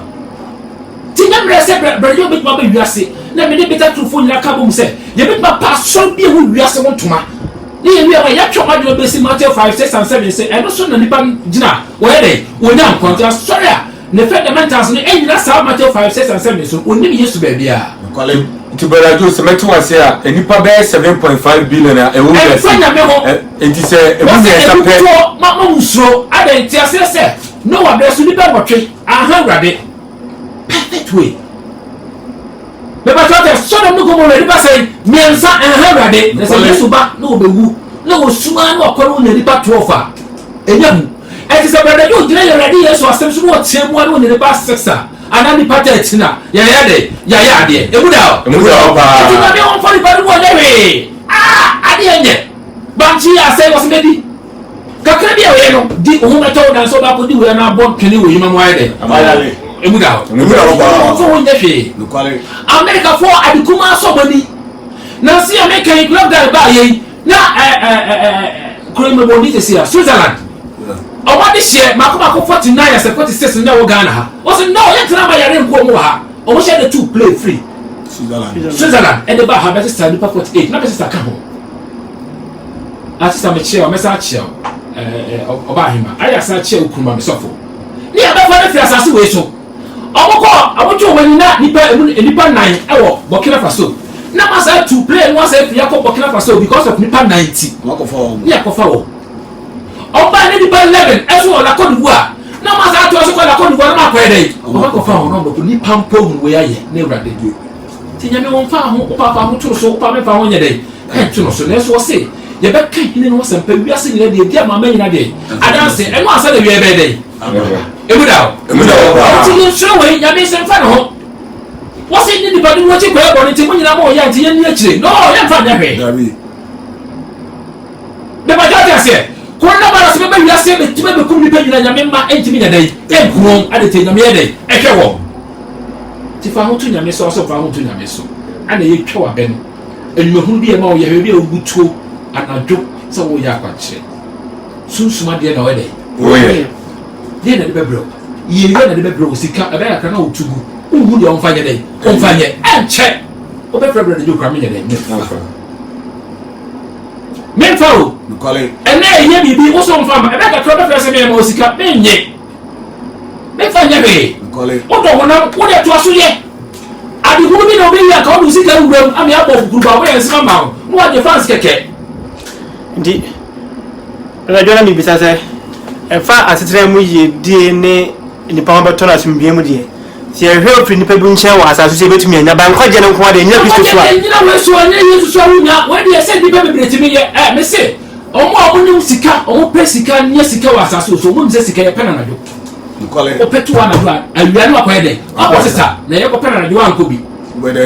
ti nyamre se brajo bit ma ba wiase na me de beta trufo nyina ka bom se ye bit ma pa so bi hu wiase won toma ni ye wi ya twoma de be si Matthew 5 6 and 7 say eno so na nipa gina wo ye den wonya nkonta sorry a ne fundamentals ni enyina sa Matthew 5 6 and 7 so onim Yesu ba bia kwale ti barajo se meto ase a enipa be 7.5 billion a ewo ya si enti se ebu ne sa pe ma musro ade enti ase se no wa be so ni be wotwe aha wrade perfect way be ba twa so na no go mo le ba say miensa aha wrade na se Yesu ba no obewu na wo suma na okoro na nipa 12 a enyam enti se brother you dire ya wrade Yesu asem so wo tie mu na nipa 6 a ana nipa 13 a ya de ya ade emuda ba ti na be on for nipa do lewe ade enye banchi ya say was medi kakra bia we no di o huma taw dan so ba ko di we na bon kene we yima mo ayde emuda ba so wonye hwe nukwale America for adikuma so bani na si America club guy ba ye na kreme boni te sia Switzerland o wa de share makoma 49 as 46 na wo Ghana ha o se no ye tena ba yare nko mo ha o mo share the two play free Switzerland and the ba ha be stand pa 48 na be stand ka ho atisa me chia o me sa chia oba hima aya sa chia okuruma me sofo ni aba fa na fi asase we so omoko abojo wani na nipa 9 ewo Burkina Faso na ma sa two play no sa fi yakọ Burkina Faso because of nipa 90 yakofa wo oba ni nipa 11 eso la Côte d'Ivoire na ma sa to so la Côte d'Ivoire na ma kwa dey obakofa wo no bo nipa mpom we aye na urade ti nyame won fa ho opa fa ho turo so opa me fa ho nye dey tuno so na so se ye be kan hine no sampa wiase nyina de dia mama nyina de adanse eno asa de we be dey emuda ti ni so we nyame se fa no what's in the body what you go on ti mo nyina mo ya ti ye ni akire no ya fa nya hwe be ba jati ase ko na ba so be wiase be ti be kum ni pe nyina nyame ma entimi nya dai e kuron ade te nyame ye dai e hwe wo ti fa ho tu nyame so fa ho tu nyame so ana ye twa wa be no enumehunu bi e ma o ye hwe bi ogutuo anadwo se wo ya kwakye sunsuma de na we dai oye de na de bebro ye na de bebro sika ebe ya kana otugu uhu de onfanye dai onfanye enche obe problem de jokra me dai me faro nukwale ene ye bibi wo so mfa ma ebe ka tro be frese me ma osika menye me fanye be nukwale o do wona wo de to aso ye adi hunu bi na obi ya ka o sika wuram ami abo fukuru ba wo yensi ma wo de fans keke ndi radio na mi bisa se ɛfa asetere mu yie die ne nipa ho bɛtɔ na asomdwe mu deɛ sɛ yɛhwɛ ofiri nipa bi nkyɛn wɔ asase so yɛbɛtumi anya bankwagye no nko a deɛ nyɛ kristo so a nyina wɔ so anya yesu so awunya wɔde sɛ nipa bebree timi yɛ me se ɔmo a ɔmo sika ɔmo pɛ sika nyɛ sika wɔ asase so ɔmo nsɛ sika yɛ pɛ na nadwo ɔpɛ to wa nadwo awia no akɔyɛ dɛ akɔ sesa na yɛ kɔpɛ na nadwo ankɔ bi wɔde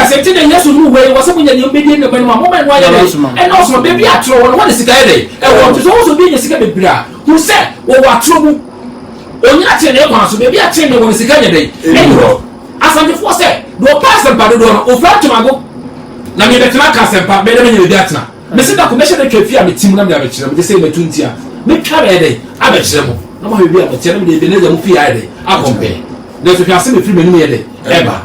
asɛnti na yesu no wɔ wɔ sɛ mo nya deɛ mbɛdi ne bɛn mu a mo bɛn no ayɛ dɛ ɛna ɔsɔ baabi atoro wɔn wɔde sika yɛ dɛ ɛwɔ nto so wɔsɔ bi nya sika bebree a hu sɛ wɔwɔ atoro mu onyina kyerɛ ne ɛkwan so baabi akyerɛ ne wɔn sika yɛ dɛ ɛni hɔ asantefoɔ sɛ deɛ ɔpɛ asɛmpa dodoɔ no ofura tomago na mi bɛtena ka asɛmpa bɛyɛ dɛ mɛ nya baabi atena mesi da ko mɛhyɛ ne twa fi a me tim na me abɛkyerɛ mo de sɛ mɛtu nti a metwa bɛyɛ dɛ abɛkyerɛ mo na mo hwɛ bi a mɛkyerɛ no de ne gya mo fi ayɛ dɛ akɔmpɛ na so hwɛ asɛm efiri m'anim yɛ dɛ ɛba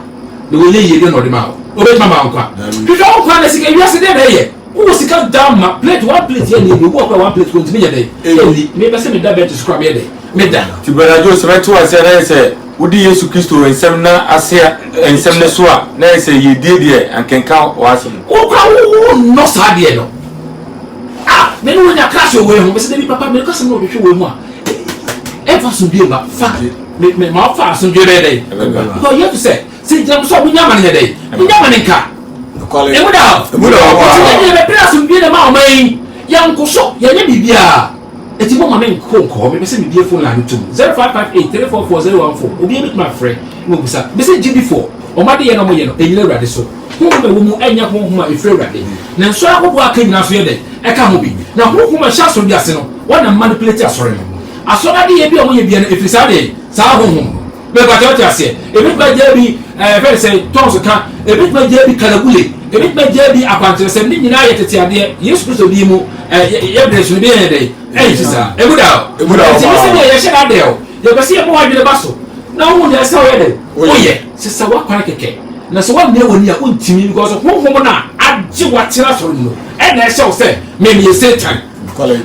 na wɔyɛ yie de na ɔde ma wo obɛtuma ma nkwa hwehwɛ wo nkwa na sika ewiase dɛ na ɛyɛ wo sika down ma plate one plate yɛ ni wo akɔ one plate ko ntumi yɛ dɛ ɛni me bɛ sɛ me da bɛn to sukura bɛyɛ dɛ me da ti bɛrɛ jo sɛbɛ to ase na sɛ wodi yesu kristo nsɛm na ase nsɛm ne so a na sɛ yɛ die deɛ ankenka wɔ asɛm wo kura wo nɔ saa deɛ no me no nya crash owe ho be se bi papa me ka se no hwehwe we mu a e fa so bi ba fa me ma fa so dwe dey because you have to say jam so bunya man ye dey bunya man nka e mu da ti ye be pra so bi na ma o mai ya nko so ye nya bibia e ti mo ma me nko me se me bie phone line to 0558344014 obi e bit my friend mo busa be se gb4 o ma de ye no mo ye no enyile urade so honhom ewu mu enya honhom a efre urade na nso agogo aka nyina so ye dey eka ho bi na honhom a sha so bi ase no wana manipulate asore no asore de ye bi o mo ye bi na efri sa de sa honhom me ba tawti ase e bit ba je bi fe say tons ka e bit ba je bi kalagule e bit ba je bi akwantere se ni nyina ye tete ade yesu kristo bi mu ye bre so bi ye dey e tisa e buda ti se ye she na de o ye ba se ye mo wa bi le baso na wo de se o ye de o ye se sa wa kwa keke na so wa me woni a ontimi because honhom na agye watira so no e na ehye wo se me me satan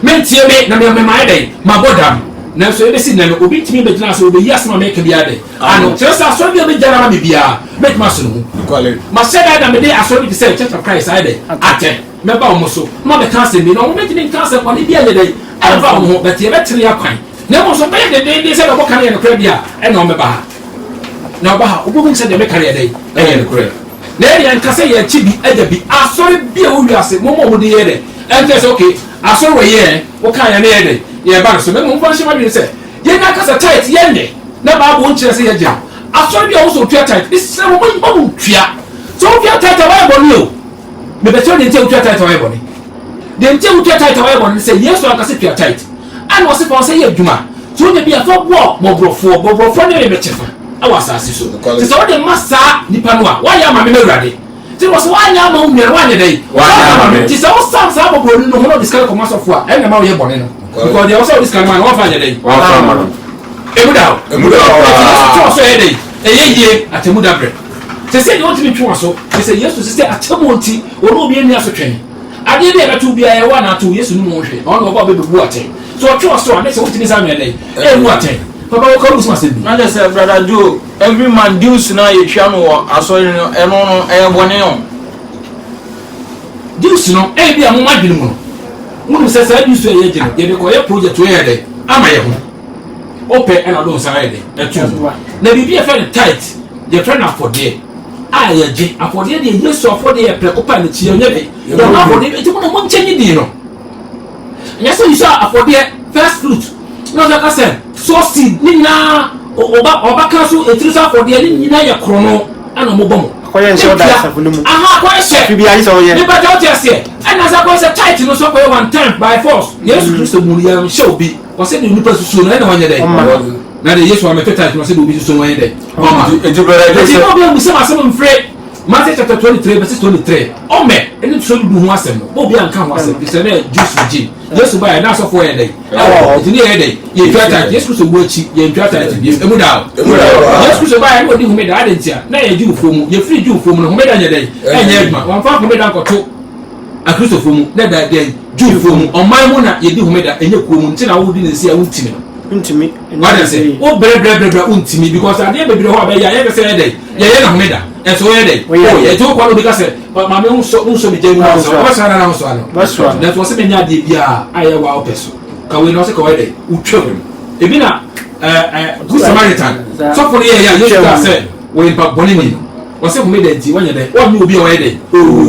me tie me na me ma ede ma bodam na so e be si na obi timi be gina so obi yasma me ka bia de ano tire sa so bi be jara ma me bia me ma so no ma se da me de aso bi se church of Christ ide ate me ba wo so ma be cancer bi no mo be timi cancer kwa ni bia ye de e ba wo be tie be tire akwan na mo so be de se do mo kan ye no kra bia e na o me ba na ba obo se de me kare dey e ye kure na ye nkase ye chi bi aja bi asori bi e wo wiase mo mo de ye de ente se okay asori we ye wo kan ye na ye de ye ba so me mo fa shima bi se ye na kasa tight ye ne na ba bo nkyere se ye ja asori bi wo so tua tight is se mo mo tua so tua tight wa bo ni o me be tell de tua tight wa bo ni de tua tight wa bo ni se yesu akase tua tight an wo se fa se ye adwuma so ne bi afa bo bobrofo ne be chefa awa asase so ti so de masa nipa no a wa ya ma me mewrade ti wo so wa nya ma o nwere wa nya dai wa nya ma ti so sam sa bobro no ho no discard come so fo a e na ma wo ye bone no because they also discard man wa fa nya dai wa fa ma no emuda so e dai e ye ye atemuda bre ti se de o ti mi twa so ti se yesu ti se atemonti o no bi ani aso twen ade de be tu bia ye wa na to yesu no mo hwe on no ba be bu aten so twa so ane se o ti ni sa me dai e mu aten papa wo come to say na just say brother Joe every man deals na ye twa no asori no eno no e bone no deals no e bia mo madwene mu no mo se sa deals ye gye no ye be ko ye project we ye dai ama ye ho ope e na do sa ye dai e tu na bibia fa tight ye try na for there a ye gye afode de yesu afode ye pre opa ne chi ye dai ye na afode e ti mo no mo nchenyi di no nya so you saw afode first fruit no za ka say so seed ni na oba ka so etrisa for de ni na ye krono ana mo bomo akoye nse oda safunu mu aha akoye se bi ayi so ye ni ba ta ase ana za ko se tight no so ko one time by force yesu kristo mu ya show bi o se ni nipa susu no na wanye dai na de yesu amete tight no se bi obi susu no wanye dai mama ejibere de se no bi mu se ma se mo mfre Matthew chapter 23 verse 23 ome eni so du ho asem no obi anka ho asem bi se na juice ji yesu ba na so for ye dai tini ye dai ye twata yesu so wo chi ye twata ti emu da yesu so ba ye odi humeda adentia na ye ju fomu ye free ju fomu no humeda nya dai enye aduma wan fa humeda nkoto akristo fomu na da dai ju fomu oman mu na ye di humeda enye kuomu ntina wo di nsi a wuntimi no ntimi wada se o bre untimi because ade bebre ho abeya ye se ye dai ye na humeda eso ye dai o ye to kwa no because ma me unso mi jenu so o sa na so ano baswa that was me nya de bia aye wa opeso kawe no se kawe de utwam ebi na good Samaritan so for ye ya Yesu ka say we pa boni ni o se home de nti wanya de o mi obi o ye de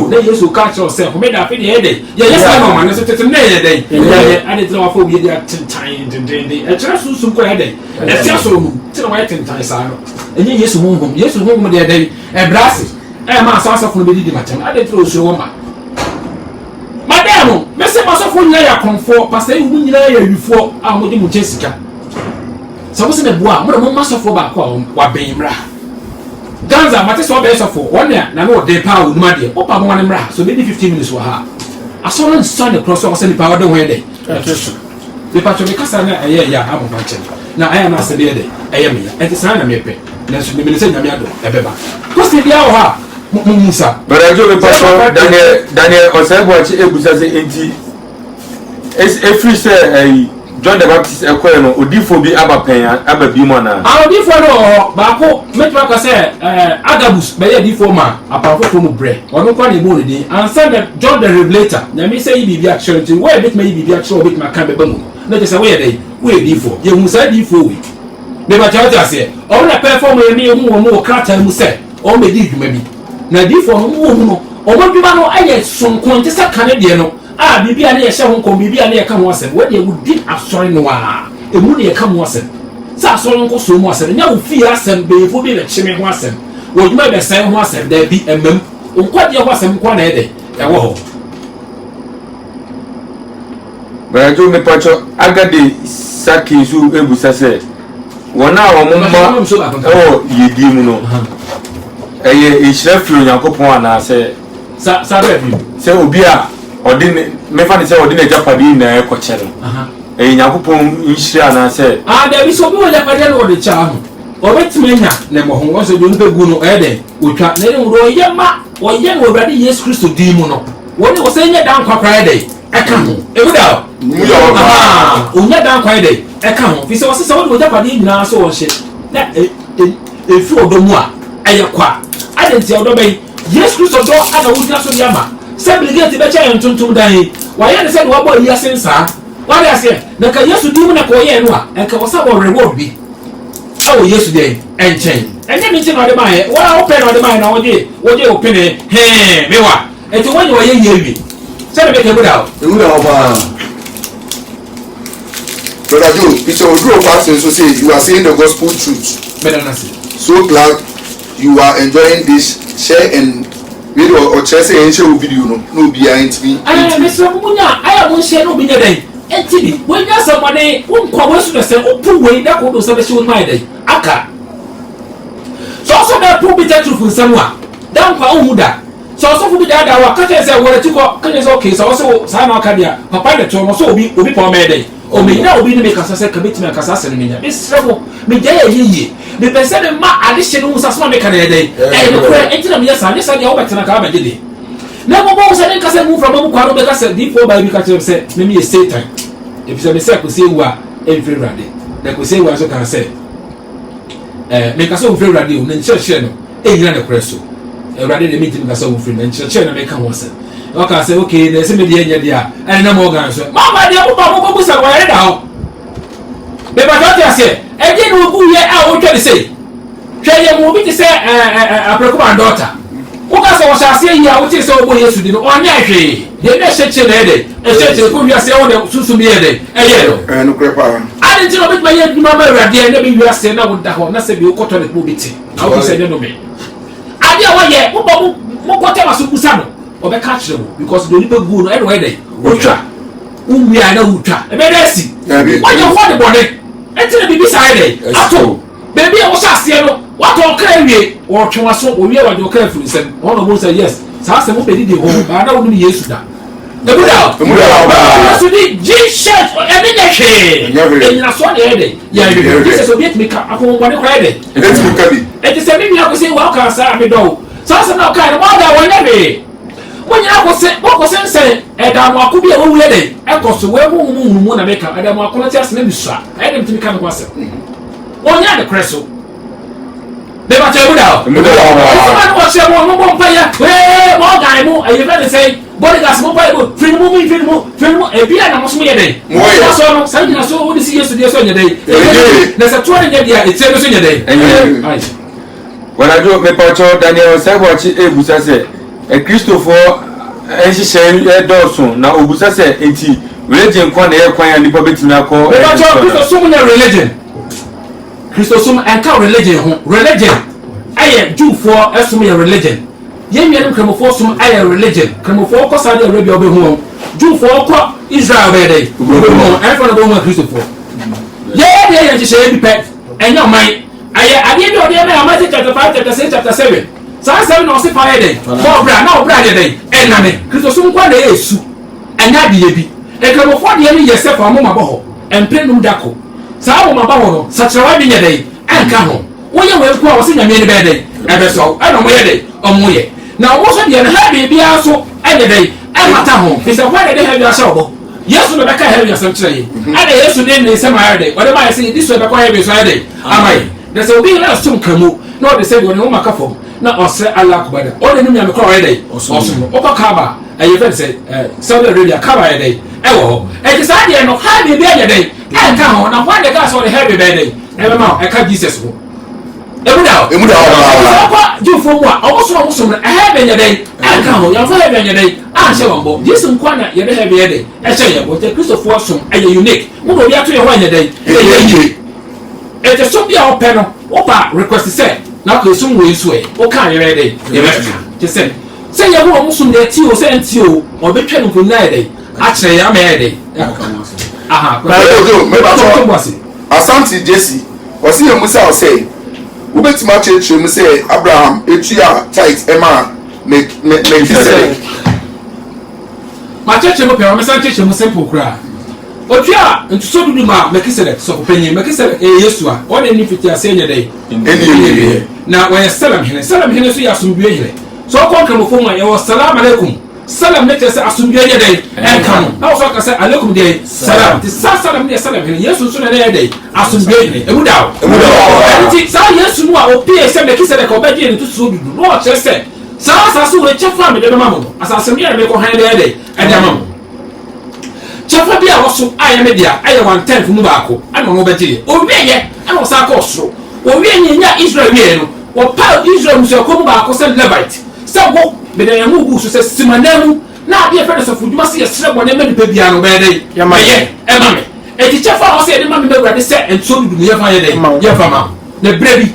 na Yesu ka cho say home da fe de ye de ya Yesu na ma na se tete na ye de ya ade tla wa fo bi de tintan dindin e tira sunsun ko ye de e tia so mu ti na wa tintan sa no enye Yesu honhom de de e brase e ma so asafo no be di matem ade tla o so wo ma madam me se ma so fo nya ya konfo pastor yu nyina ya wifo a mo di mu chesika so se ne boa mo ma so fo ba ko wa ben mra Ganza mate so be so fo one na no de pa wo numa de opa mo wan mra so be 15 minutes wa ha aso no stand the cross so ni pa wo de ho de de pa cho me kasa na eye ya amo ba che na aya na se de eye me ya enti sa na me pe na so me se nyame ado e be ba ko se dia wo ha Musa. But I do Daniel Oseboachi ebusa se enti every say John the Baptist ekwe no odifo bi abapen ababi mo na. Odifo no ba ko metwa ka say Agabus be ye difo ma apafofo mu bre. Ono kwa ne mo ne din. Answer John the Revelator. Na me say bibi actually to where bit me bibi actually bit ma kan be bamu. Na je say where dey we difo. Ye hu say difo we. Me ba cha say o na perform ye me hu mo krata mu say o me di dwuma bi. Na difo no wo hu no o mo dwuma no aye sonkon te sa kan de no a bibia na ye hye ho kon bibia na ye ka ho asem we de wudi asori no a emu na ye ka ho asem sa asori nko so mu asem nya wo fi asem be fo bi na chime ho asem wo dwuma be sai ho asem da bi emem nkwa de ho asem kwa na ye de e wo ho ba jo me pacho agade saki su ebusa se wona wo momma o yedi mu no eye ishrefu yakopon ana se sa refi se obi a odin me fa ni se odin ejapadi na e koche no yakopon ishira na se da bi so bi wo japadi no de cha ho obetimenya na mo ho so do npe gu no e de otwa na ni wo ye ma wo ye no Awurade Yesu Kristo di mu no wo ni wo se nya dan kwakra de e ka ho e wu da o nya dan kwa de e ka ho fi se wo se wo japadi nyina so wo hye na e fi odomu a eye kwa adentia odobe Yesu Kristo do ana wudina so diama se brigade be cha yentuntum dan wa ye ne se do wabo yi asensa wa de ase na ka Yesu di mu na ko ye no a enka wo sa wo reward bi awo Yesu de enchen enye mi ti no de mai wa open no de mai na wo je open mewa eti woni wo ye yewi se de be ke buda ewu na oba Brother Joe, it's your group pastor so say you are saying the gospel truth. So glad you are enjoying this. Share and video or share say share video no be entity. Mr. Munya, I am share no be dey. Entity, when you somebody kwa wesu na say open way that ko do say she my dey. Aka. So also that prove it truth in somewhere. Down kwa omuda. So also for be that wa ka say wore ti ko ka say okay so also sa na aka dia. Papa de to so obi pa me dey. O me na obi ni me kasa say commit me kasa say me nya. Mr. Mo me dey ye. Me pese me ma addition wo sasoma me kan dey no kura entina me yesa ne say wo betena ka ba gede na mo bo say nka say move from mo kwa no be ka say D4 by bi ka say me Satan e bi say me say ko say wa e free rade na ko say wa so kan say me ka say wo free rade o na nche no e nyina na kura so e rade de me tin ka say wo free na nche na me kan wo say o ka say okay na say me de nya dia e na mo gan so mama de mo ba mo ko busa wa re da ho be ba do ti say eje no gu ye a wo twere sei hweye mo bi ti se aprekuba daughter wo ka so wo shase yi a wo ti se wo bo Yesu di no onya hwe de na hyeche na ede hyeche ko wi ase wo de susumi ede eye no no krepa ade ti no bi ma ye duma ma Awurade na bi wi ase na wo da ho na se bi wo koto ne ko bi ti a wo se de no me ade a wo ye wo bo mo koto ma so busa no o be ka kire wo because do ni be gu no e do ede wo twa wo wi a na wo twa e be da si wo je ho de bone etire bibi side ato baby e wo shase no wato kra wie wo twwa so wo wie wa de kra furu sem won no say yes sa se mo be di ho ba na wo ni Yesu da de buda so di Jesus e be de hwe e nyina so de ede ya be Jesus obi etimi ka akon wone kra ede etimi ka bi eti se mi akose wa ka sa me do sa se na ka no ma da wone be wonya ko se nse da mo akobia wo wule de e ko so we mu na meka da mo akona ti ase na bisua e dem timi ka no kwase wonya de kreso de ba che buda o so man wo che mo pa ya we mo ga mu e be say bodyguards mo pa ebo free mo e bia na mo so ye dey so no sai na so wo di si Yesu dey so nye dey na sa tuwa nye dia e tse no so nye dey wana do me pa cho Daniel Sabochi ebusa se e Christopher ehihye dawson na obusa se enti religion kwa na ye kwan ya nipa betimi akọ e cho Christosum na religion Christosum enka religion aye Jewfo esum ya religion yemian kremofo sum aye religion kremofo ko Saudi Arabia obehu Jewfo ko Israel be dey obehu enfa na bo Christopher ye nhihye bi pet enya man aye ade bi ode na Matthew chapter 5 chapter 6 chapter 7 saa 7 na ose fire dey for bra na obra dey ename Christosum kwa na yesu enya de ye bi ekremofo de ye yesef amoma boho emprenum dako saa wo maba wo no satrawa bi nye dey enka ho wo ye we kwa wo se nyame ne be dey ebe so ana mo ye dey omo ye na wo so de na ha bi bia so ene dey emata ho fi se kwa de ha bi asa obo Yesu no beka ha bi asa kire yi ana Yesu ne ne se ma dey wo de ma say this way beka ha bi so dey amai de se obi na sum kamo na de se wo ne wo maka fo na ose Allah kubada o de nyame kwa wa dey osumo o ka kaba aye fe se Saudi Arabia kaba ye dey ewo e ti sa de no ha bi bia ye dey enka ho na kwa de ka so de ha bi be dey ebe ma e ka Jesus ho emuda kwa Jewfo mu a obo so na ha be ye dey enka ho ya fa ha be ye dey a se won Jesus nkwa na ye de ha be ye dey e che ye bo te Christopher so aye unique mo no bi ato ye ho ye dey e te so bia o pe no o ba request say na ko sum we so e o kan ye dey ye be te say ye ho mo sum de ti o say enti o betwa no ko na ye dey a kire ya ma ye dey aha me ba so Asante Jesse o si emu say o say wo betima church mu say Abraham etua tithe ema me say ma church mu pe o me say church mu simple kra otua ntuso dudu ma Melchizedek so penye Melchizedek Yesu a o ne ni fiti ase nye dey eni na wa Salam hene so ya asumdue hene so ko kan fo mu ya salam alaikum salam ne tese asumdue nye dey enka no na so ka say alaikum dey salam ti salam ne salam hene Yesu so ne dey asumdue hene emuda ti sa Yesu no a o pie se Melchizedek o beje ni tuso dudu no o chese sa so we chefa me de mama no asase me ya me ko han dey mama chefa bia woso aye media aye 1/10 mu baako ana mo beje owie ye ana osa ka osoro owie nya Israel wie no wo pa Israel muso ko mu baako se Levite se wo be na mu bu so se simanam na ade fe so fuduma se yesre bone me nipa bia no be dey ye e ma me e ti chefa wo se de ma me be brade se enso dudu ye fa ye dey ye fa ma na brebi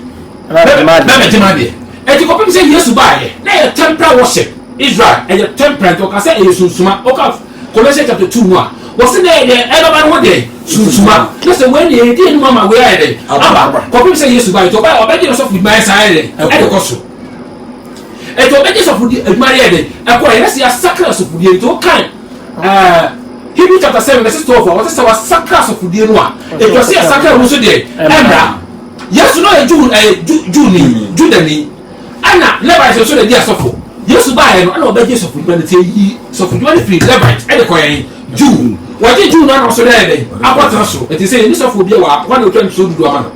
na me jema de e ti ko pe se Yesu ba ye na ye temporal worship Israel e ye temperate o ka se e sunsuma o ka Colossians chapter 2 no what's the name? Everybody one day. Susuma. Listen, when you didn't mama we are there. Aba. People say yes to buy. To buy. Obey yourself with my side. And the cost. And to obey yourself with married. Acquire. Let's see a sacrifice of the to kind. Hebrew chapter 7 verse 12. What is our sacrifice of the one? It was a sacrifice also there. Emra. Yes, no June. Anna never is also the dear suffer. Yes, buy and obey yourself with humanity. So for 23 Levite and the coin. June. What did you know so there? Apa so. It is saying this of be wa one to so do amano.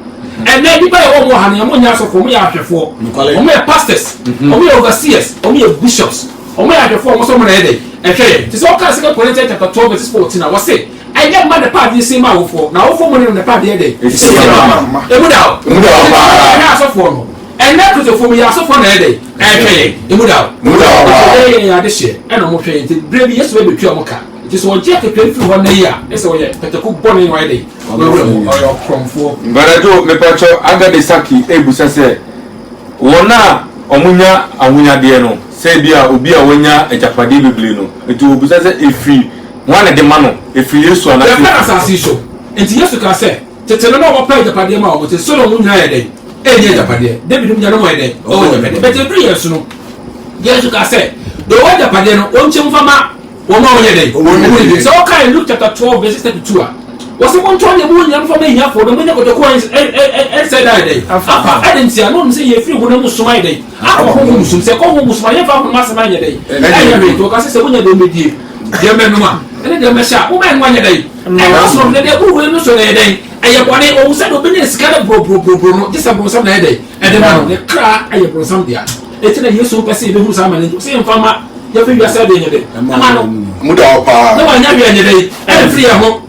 And then people one more hand among us for me after for. We are pastors, we are overseers, we are bishops. We are for so many day. Okay. This all kind of Corinthians chapter 12 verse 14. I was say I get man the part this same out for. Now for money on the part there day. Emuda. So for. And that was for me also for a day. Okay. Emuda. Muda. This year. And I'm okay. The brave yes we be pure moka. Just one check a play through 1 year. That's all yeah. But the cook born in right day. Or your crumb for. But I do me pacho aga de saki ebusa se. Wona omunya de no. Say bia obi a wonya ejapade bebele no. Etu obusa se efi one de ma no. Efi Yesu ana. The plan asasi so. Enti Yesu ka se. Tetele no opa ejapade ma o te so no munya ye de. Enye ejapade. David munya no mo ye de. O ejapade. But every Yesu no. Yesu ka se. Do ejapade no onche mfama Oma oyede. So okay, Luke chapter 12 verse 32. Was it one time you young for me here for the minute of the coins and said that day. Apa, I didn't see I don't say you free when I'm sumai day. Apa home some say come home my father master man day. And I read to us when you don't meet you. Dear Menuma. And then Mesha, woman 1 day. And also the day who will so day. I have one day said opinions kind of bro this about some day. And the man the cry I have some there. It's in a use to perceive who's a man to see him from ya fi wiase de nyede ama no muda opa na wanya wi nyede e free ho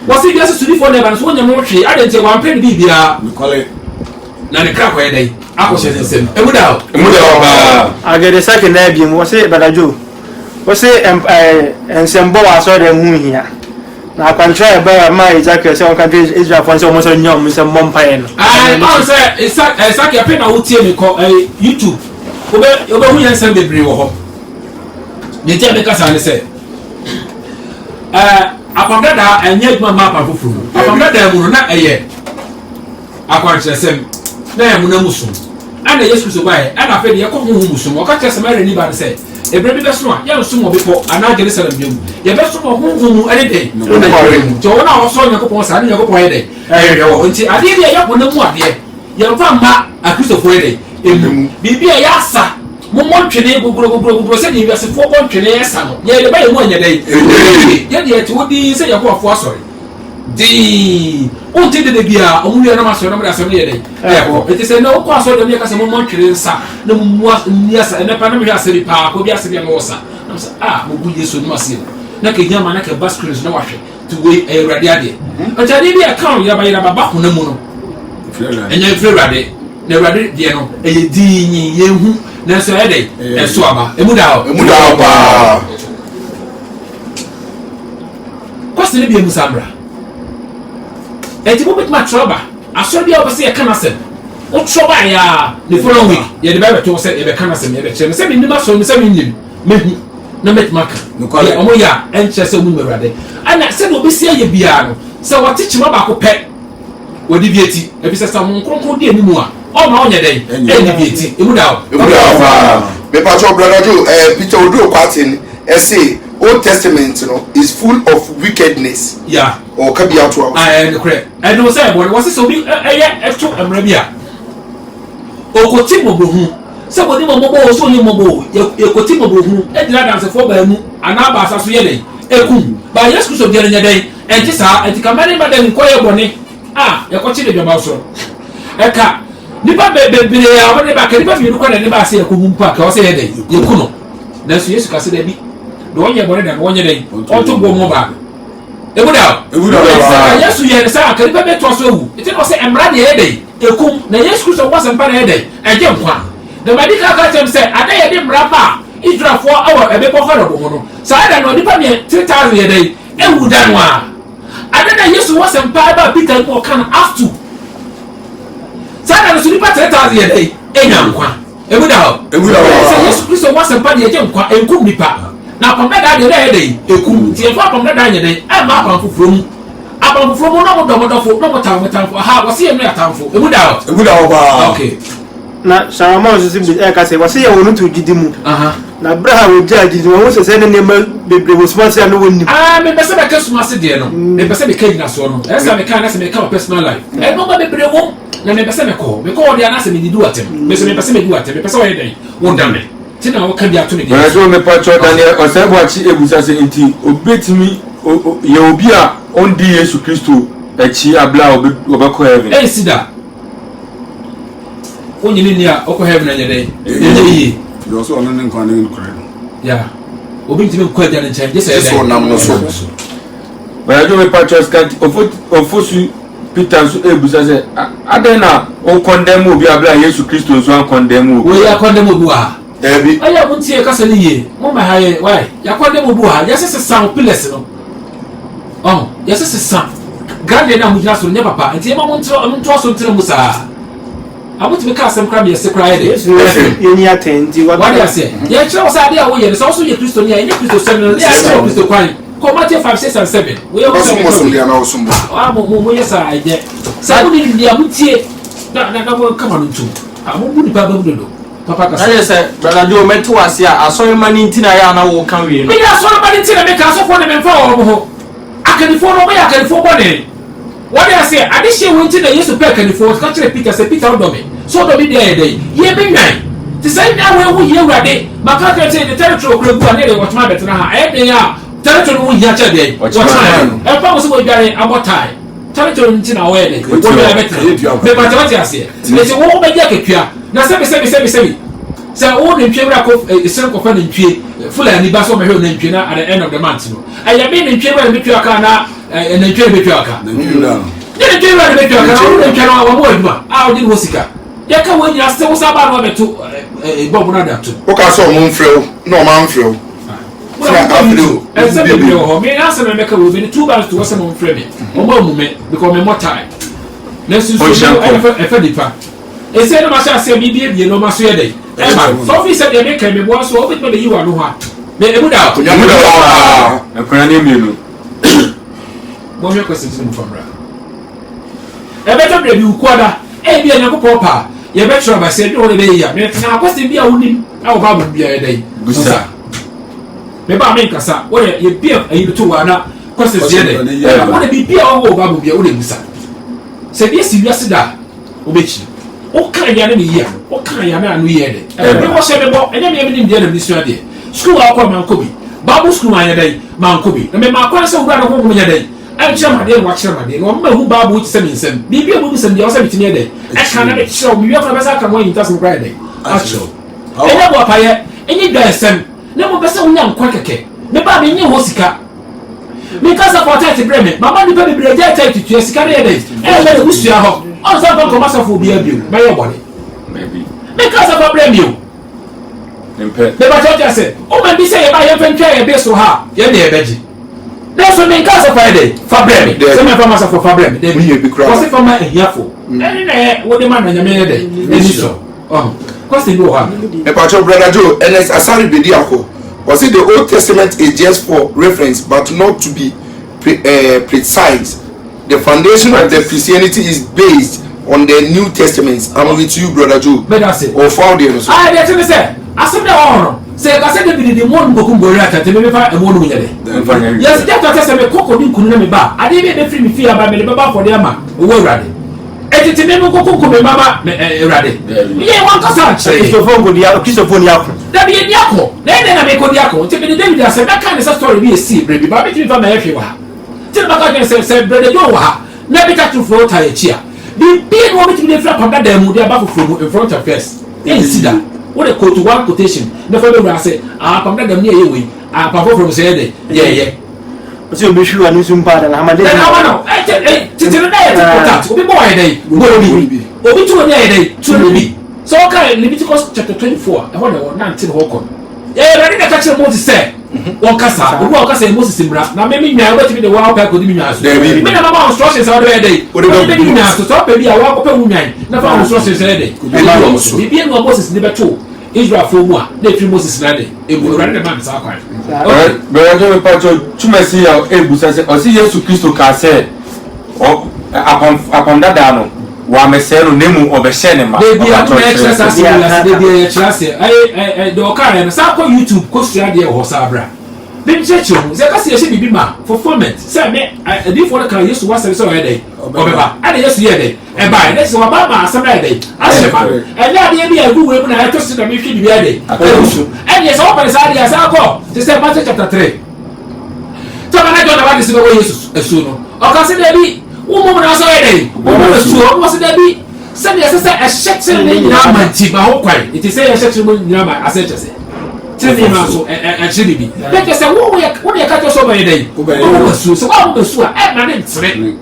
wasi wiase sudi for never so nya mo hwe ade nte wan pɛ bibia na ne kra ko ye dai akɔhyɛ nsɛm emuda opa agede sake na bi mu wose badajo wose ensɛmbɔ wa so de hu hia na akwantra e ba ma Ezekiel se on kan Israel fon se o mo so nyom se mompae no on say Isaac ya pe na wotie me ko YouTube obe hu yan nsɛm bebre wo ho ne tie me kasa ne se apamdada enye adwuma ma apa foforo apamdada mu na eye akwantra sem na ya mu na musu ana Yesu Kristo bae ana fe de ye ko hu musu o ka kye Samaria ni ba ne se ebre bi beso a ya nso mo bepo ana Jerusalem biom ye beso mo hu mu ene de to wona wo so Yakobon sa ne Yakobon ye de wo nti ade de ya ko na mu ade ye mfa ma a Kristofo ye de emu bibia ya sa mo twene guguro se ni wiase fo bon twene esa no ye de ba ye mu anya de ye de ti wodi se Yakobon asori di o ti de bia o mu ye na ma so na mo da se no ye de eti se no ko aso de me ka se mo twene nsa na mu asa na pa na me aseri pa ko bi aseri na wo sa na se mo bu Yesu no ase na ke nyama na ke baskins na wahwe to we Awurade ade ati bi account ya ba yira ba ho na mu no enya fre Awurade na Awurade de no eye dinyi yehu na so ede eso aba emuda opa kwase ne bi emusambra enti mo bitma troba aso bia obese ye kana sem o troba ya the following week ye de ba to se ye be kana sem ye be chere se bi nima so se bi nim mehu na metmaka ya omo ya enche se mu Awurade ana se no obese ye bia no se wote chima ba ko pe wodi bieti ebi se sa mo kronkron de animu a o ma onye den eni bieti emuda opa me pacho brother Joe Peter Odu Okwatin say Old Testament is full of wickedness yeah or can be out to and correct and no say boy was so be eto amra bia okoti mobohu se bodi mobo so ni mobo ekoti mobohu e dira dance for ba mu ana ba asaso ye den ekum ba Yesu Kristo bi anya den enti sa enti kamane ba den ko ye boni ye ko chi de ba so eka nipa bebere ya wona ba ka nipa bi ko na ne ba se ekomu mpa ka o se ye den yekuno na so Yesu ka se da bi do onye boni da onye den o to bo mo ba ebuda Yesu ye sa ka nipa be to so wu enti no se emra de ye den ekum na Yesu Kristo was mpa na ye den eje nkwa the medical cartel say ada ye de mra ba Israel for our ebe ko fara bo no sa ada no nipa me 3000 ye den ewu dan wa ada na Yesu was mpa ba Peter ko kan after sada no nipa 3000 ye den enya nkwa ebuda say Yesu Kristo was mpa de eje nkwa enkum nipa na pamda de ye den ekum ti e fa pamda da ye den e ma pam fufuro mu apam fufuro mu no mo domodofo no mo tamfo ha wose ye no atamfo ebuda opa okay na Sharamon so bi ka say wase ye wonu to gidi mu na braha wo jaji wo se se ne ne bebre wo sponsor no wonni me pese be kesu ase de no me pese be kagina so no esa me kan na se me ka personal life e no ba bebre wo na me pese me ko de na se me didu atem me se me pese me didu atem me pese wo ye den wo dame ti na wo ka bia to me de so me pacho Daniel osebo achi ebusa se nti obetimi ye obi a ondi Yesu Kristo achi abla obekọ heaven sida onye ni a okọ heaven anya den ye you also on an inclining correct yeah obi ntimi ko adia ne nchen je say so nam no so Barajo me pacho scanty ofosu Peter so ebusa se adena o condemn obi abla Yesu Kristo so an condemn obi we ya condemn obi wa Debi aya mo tie kasa ni ye mo ma ha ye why ya condemn obi wa ya se sound pillars no ya se sound grande na mo jina so ne papa enti ma mo ntro so ntro mu sa abuti be ka asem kra be se kra ye de ye ni atendi what ya say ya kira wasa ade a wo ye so ye Kristo ni ya nye Kristo se no ya kira Kristo kwan ko Matthew 5 6 and 7 we are so dia na osumbo mo ye sa aje sa bu ni dia mutie na mo kama no ntu mo bu ni baba bu do papa ka say say brother Joe meto ase a asori mani ntina ya na wo kan wi no me ya asori mani ntina me ka so fo na me fa wo ho akanifo no me ya akanifo bo ne what I say adihye wo ntina Yesu pe akanifo ka kire Peter say Peter do me so do be there dey ye be nwan ti say na we hu ye Awurade maka ka say the territory okura bu ane dey watchman betena ha e dey a territory wo hia cha dey watchman e pa wo so bo dware abotai territory ntina wo dey wo dey betena me pa tawati ase me say wo be dia kekua na se So all the chamber of a circle of entry, fully and the bass of my own entry at the end of the month. I have been in chamber of Mitraka and the chamber of Mitraka. Then the chamber of Mitraka, I did Hosika. Yaka when you are still about to Bob Nada too. Okay, so Monfrel, no Manfrel. And some of you may answer and make a will be 2 bars to us among Freddy. Or more moment become more time. Let's use a Fedipa. A said, Masha said, maybe you know, Master Day. Sophie said, they make me once so open you are no one. May I put out a cranium you. One more question from her. A better review quarter, a be a papa. You better have said, no, they are. Now, what's the be a woman? Our Bible be a day. Gusa. Maybe I make us up. What you be a two are not questions. I want to be beer or Bible be a woman. Said yes, you just that. Obich. What kind of enemy here? What kind of man we had? And we was said about and then in the end of this idea. School out from Mancobi. Bible school my day, Mancobi. I mean, my question ran home with your day. I'm sure my dear watcher my day. No matter who Babu would send him. Maybe I will send the other between your day. I cannot show me your famous outcome when it doesn't Friday. Actually. And that was I any guy sent. No one person young quack. Maybe I mean, Hosika. Because of what I say, my money will be rejected to your Sicarian days. And let us wish you a hope. Also, I'm going to will be abused by your body. Maybe. Because of a blame you. The Bajoja said, oh, man, be say if I haven't tried a bit so hard, you're there, Betty. That's what in case of Friday, Fabrem. Some of us for Fabrem. They will be crossing for my earful. And what the man and the man day. So, what's the go on? A patch of Brother Joe, and as Asari Bediako. Was it the Old Testament is just for reference, but not to be precise? The foundation of the Christianity is based on the New Testaments. I'm with you, Brother Joe. But that's it. Or found it. I let me say, I said the honor. Say, I said the one book to me find a woman with it. Yes, that's what I said. Coco didn't come back. I didn't free me fear by me for the ama. We're ready. And it's a name of Coco, Mamma, ready. Yeah, one person. Christopher. That be a Yako. Then I make a Yako. Take the David. I said, that kind of story be a sea, baby. But between my everywhere. Tell my God, said, Brother Joa. Never got to float a chair. The big woman to be the flap of that demo, they are back in front of us. And see that. What a quote to one quotation. The fellow I say, I come that near you. I perform from Saturday. Yeah. But you'll be sure I knew some part and I'm a day. I know. I tell you, be boy a day. Will be 2 a day. 2 be. So, okay, Leviticus chapter 24. I want to 19 Hawkon. Yeah, I didn't catch Moses say. One Cassa, who walk us a Moses in Bra. Now, maybe I went to be the wild pack with me. There will be many instructions out there. What do you mean to stop? Maybe I walk up a woman. Never instructions a day. Maybe no Moses never told Israel for more. They feel Moses ready. It will run the man's archive. But I don't know, to my see how Ebusa or see yes to Christo can say, or upon that down. Wa mesero nemu obehye ma they be exercise they be class I do carry na sa ko YouTube ko sua de ho sa bra be cheche mu se ka se ye bibi ma for format say me dey for kan yesu wa say so ye dey obeba ade yesu ye dey e ba na se wa ba ma asem na dey asema e na de bi agu we mu na to se na me hwi bi dey e ye so pa sa dey sa ko te say Matthew chapter 3 to na do na ba de se go yesu esu no o ka se dey bi woman na so dey woman so o was dey bi say dey say a shekere ni na manti ba ho kwai it is say a shekere ni na ma ase chese tini ma so e chiri bi dey say wo dey ka to so ba dey o so so wa wo so e na dey ntire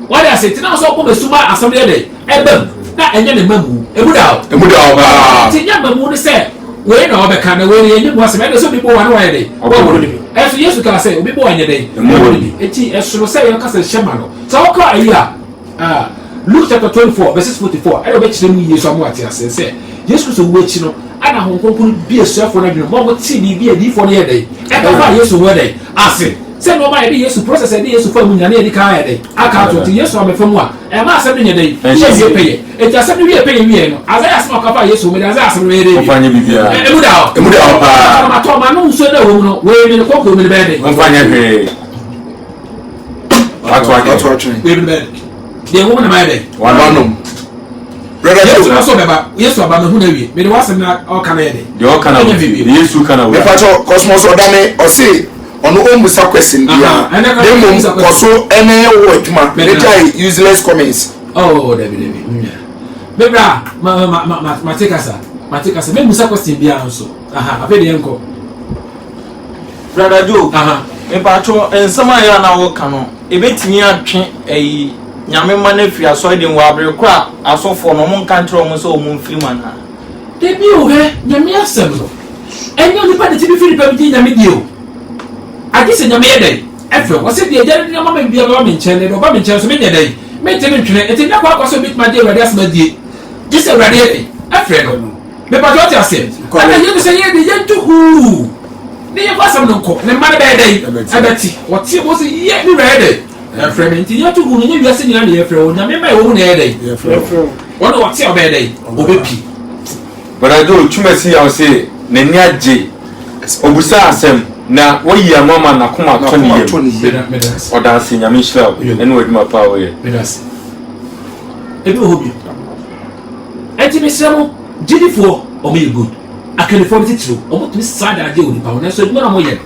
wa dey say tina so ko so ma asem dey e bam na enye ne mamu emuda ba tinya mamu ni say we na obeka na we enye mu asem dey so bi bo wa na wa dey o bo dey eso yesu ka say obi bo anye dey eti eso say yan ka say shema no so ka ayi Luke chapter 24 verses 44 I be chire mu yesu amu ati ase say yesu so wo echi no ana honkonkun bi esuafo na dwene mo ti ni bi edi fo ne dey e ka fa yesu wo dey ase say no ma e yesu process e yesu fa mu nyane e di ka ya dey aka to ti yesu amefa mu a e ma asem ne dey ye peye e ti asem ne peye wie no azaya asem ka fa yesu mu dey azaya asem ne dey mfanye bibia emuda pa ma to ma no nso na wo mu no we ni ko ko mi be dey mfanye he atwa we be dey wo na ma dey one Brother Yesu na so beba Yesu aba me hu na wie me dey wasem na o kana ye dey de o kana Yesu kana we pacho cosmos odame o say ono o musa question dia dem ko so ene wo aduma me useless comments oh David bebra ma take us Matika se me musa question bia nso aha afi de enko Brother Joe aha me pacho ensama ya na wo kano ebetimi atwe ayi nyame ma na fi aso de wa abre kra asofo no mo nka ntro mo so mo mfiri mana de bi o he nyame asem no enyo nipa de tibi firi pa bi nyame di o agi se nyame ye dai efe wo se de eja de mama bia ba me nchen de ba me nchen so me nye dai me temi ntwene eti na kwa so bit ma de awade asma die gise awade efe no me pacho ti ase ana ye se ye de ye tuhu ne ye fasam no ko ne ma de be dai abeti wo ti wo se ye ni re dai nti ya tuhu no ye wiase nyina ne ye frɛ wo nyame ma ye wo na ye dai wono wo ti obedai obepi but I do chumasi ya say ne ni agye obusa asem na wo yi amama na koma to ne yem oda se nyame hira ene waduma pa wo ye medase ebi obi enti mesramo gidifo o me good akanifo ne titiro o mo tumi sada ade oni pa wona so eduma na mo ye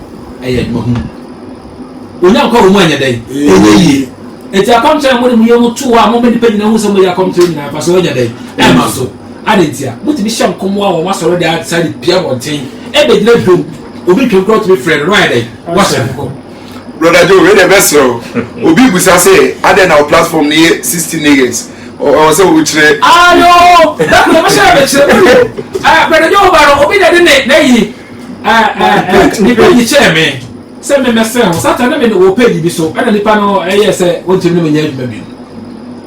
eye eduma hu onya kwa wo mo anya dai enye enti akamcha mo ne mo ye mo to a mo me dipa nyina hu so mo ye akamcha nyina pa so anya dai e ma so adentia mo tumi hyam komo a wo masoro de outside pia bonten e be dina dum obi twekro to be friend right dai what's up Brother Joe, we the best so. Obi busa say, ade na platform near 16 niggas. Or so we try. Ayo, that we must have it. Brother Joe, but obi de ne nipa yi che me. Se me mesen, Satan na me no page bi so. Ana nipa no say won timi me nya adwuma bi.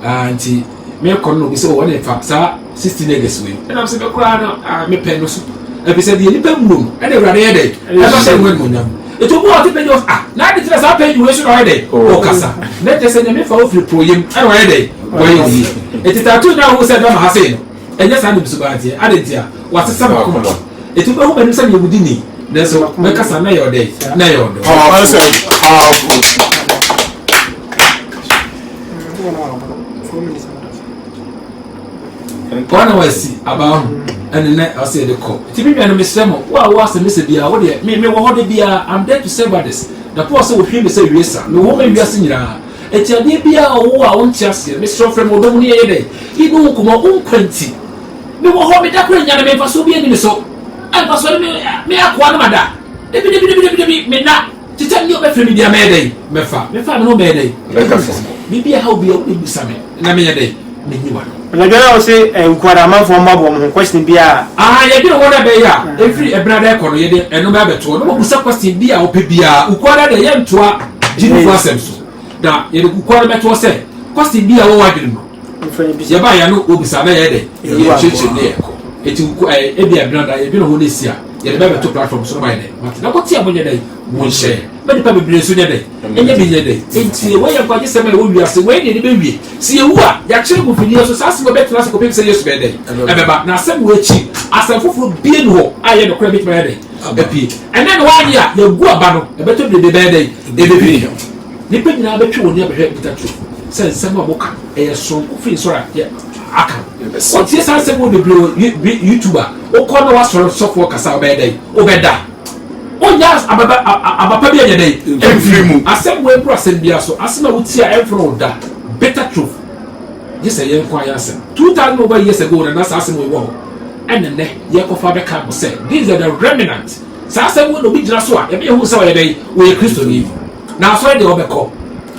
Anti me kon no bi so won fa sa 16 niggas we. And I'm say be kura no me pen no so. E be say the nipa mu no. E de wrade ye dey. E ba say won mo nya. Eto bo ati page na de tira sa page we so right dey. O kasa. Na te say me fa ofri proyem. E right dey. Boy di. Eti tatu na wo say do ma ha say no. Enye sa no bi so ba ati. Adentia. Wa se sama ko. Eto bo ho be no say ye wudi ni. Neso me kasa na your day. Na your day. Kwana wasi about and then I say the call. Tibi me no mesemo. Wa se me se bia wo de me wo ho de bia I'm there to serve others. The person will hear me say wiesa. Me wo me wiasa nyira. Eti ade bia wo a won tiase. Me stro frem odom ne ye dey. Ibu nkuma unkwanti. Me wo ho me da kra nya na me fa so bia ni me so. Ai fa so me akwa na mada. Debi me na. Tita ni obe frem bia me dey. Me fa me no me dey. Bibia how bia wo bi same. Na me ye dey. Me ni wa. Na gana o se enkwara manfo mabo mo question bia ye bi no wona be ya every ebrada ekono ye de eno ba beto no busa question bia o pe bia ukwara de ye ntoa jini for asem so da ye de ukwara beto se question bia wo wadwene no ye ba ya no obisa na ye de ye cheche ne eko eti e bia ebrada ye bi no wona sia ye de ba beto platform so ba ye de but na ko ti abonye de won share ba de pa bebre so ne de enye bi ne de enti we ye kwaje se me wo wiase we ne be wie si ewu a ya kire ku fini so sase go betra se ko pe se yesu be de e ba na asem wo echi asem foforo bie no ho aye no kra bit be de e pie ene no wa ya ya gu aba no e beto de be de e be bi ni pe nyina be twe woni abehwe bitatu se nsem a boka e ye so ku fi so ra ya aka o tie sase wo de YouTuber o ko no wa so kasa be de o be da Onyas ababa bia ye dey enfrimu asem we bro asem bia so asem a wuti a enfro da better truth yes ye kwa ya asem 2000 over years ago na asem we wo enene ye ko fa be ka say these are the remnant sa asem we no bi jira so a ye be hu say ye dey we Christo ni na so dey obeko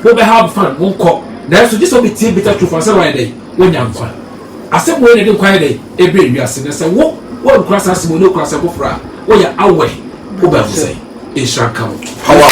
we be have fun won ko na so this will be better truth asem we dey wonya mfa asem we dey kwa ye dey ebre wi asem na say wo cross asem we no cross abofra wo ya awe Uba say, Ishra come. Power.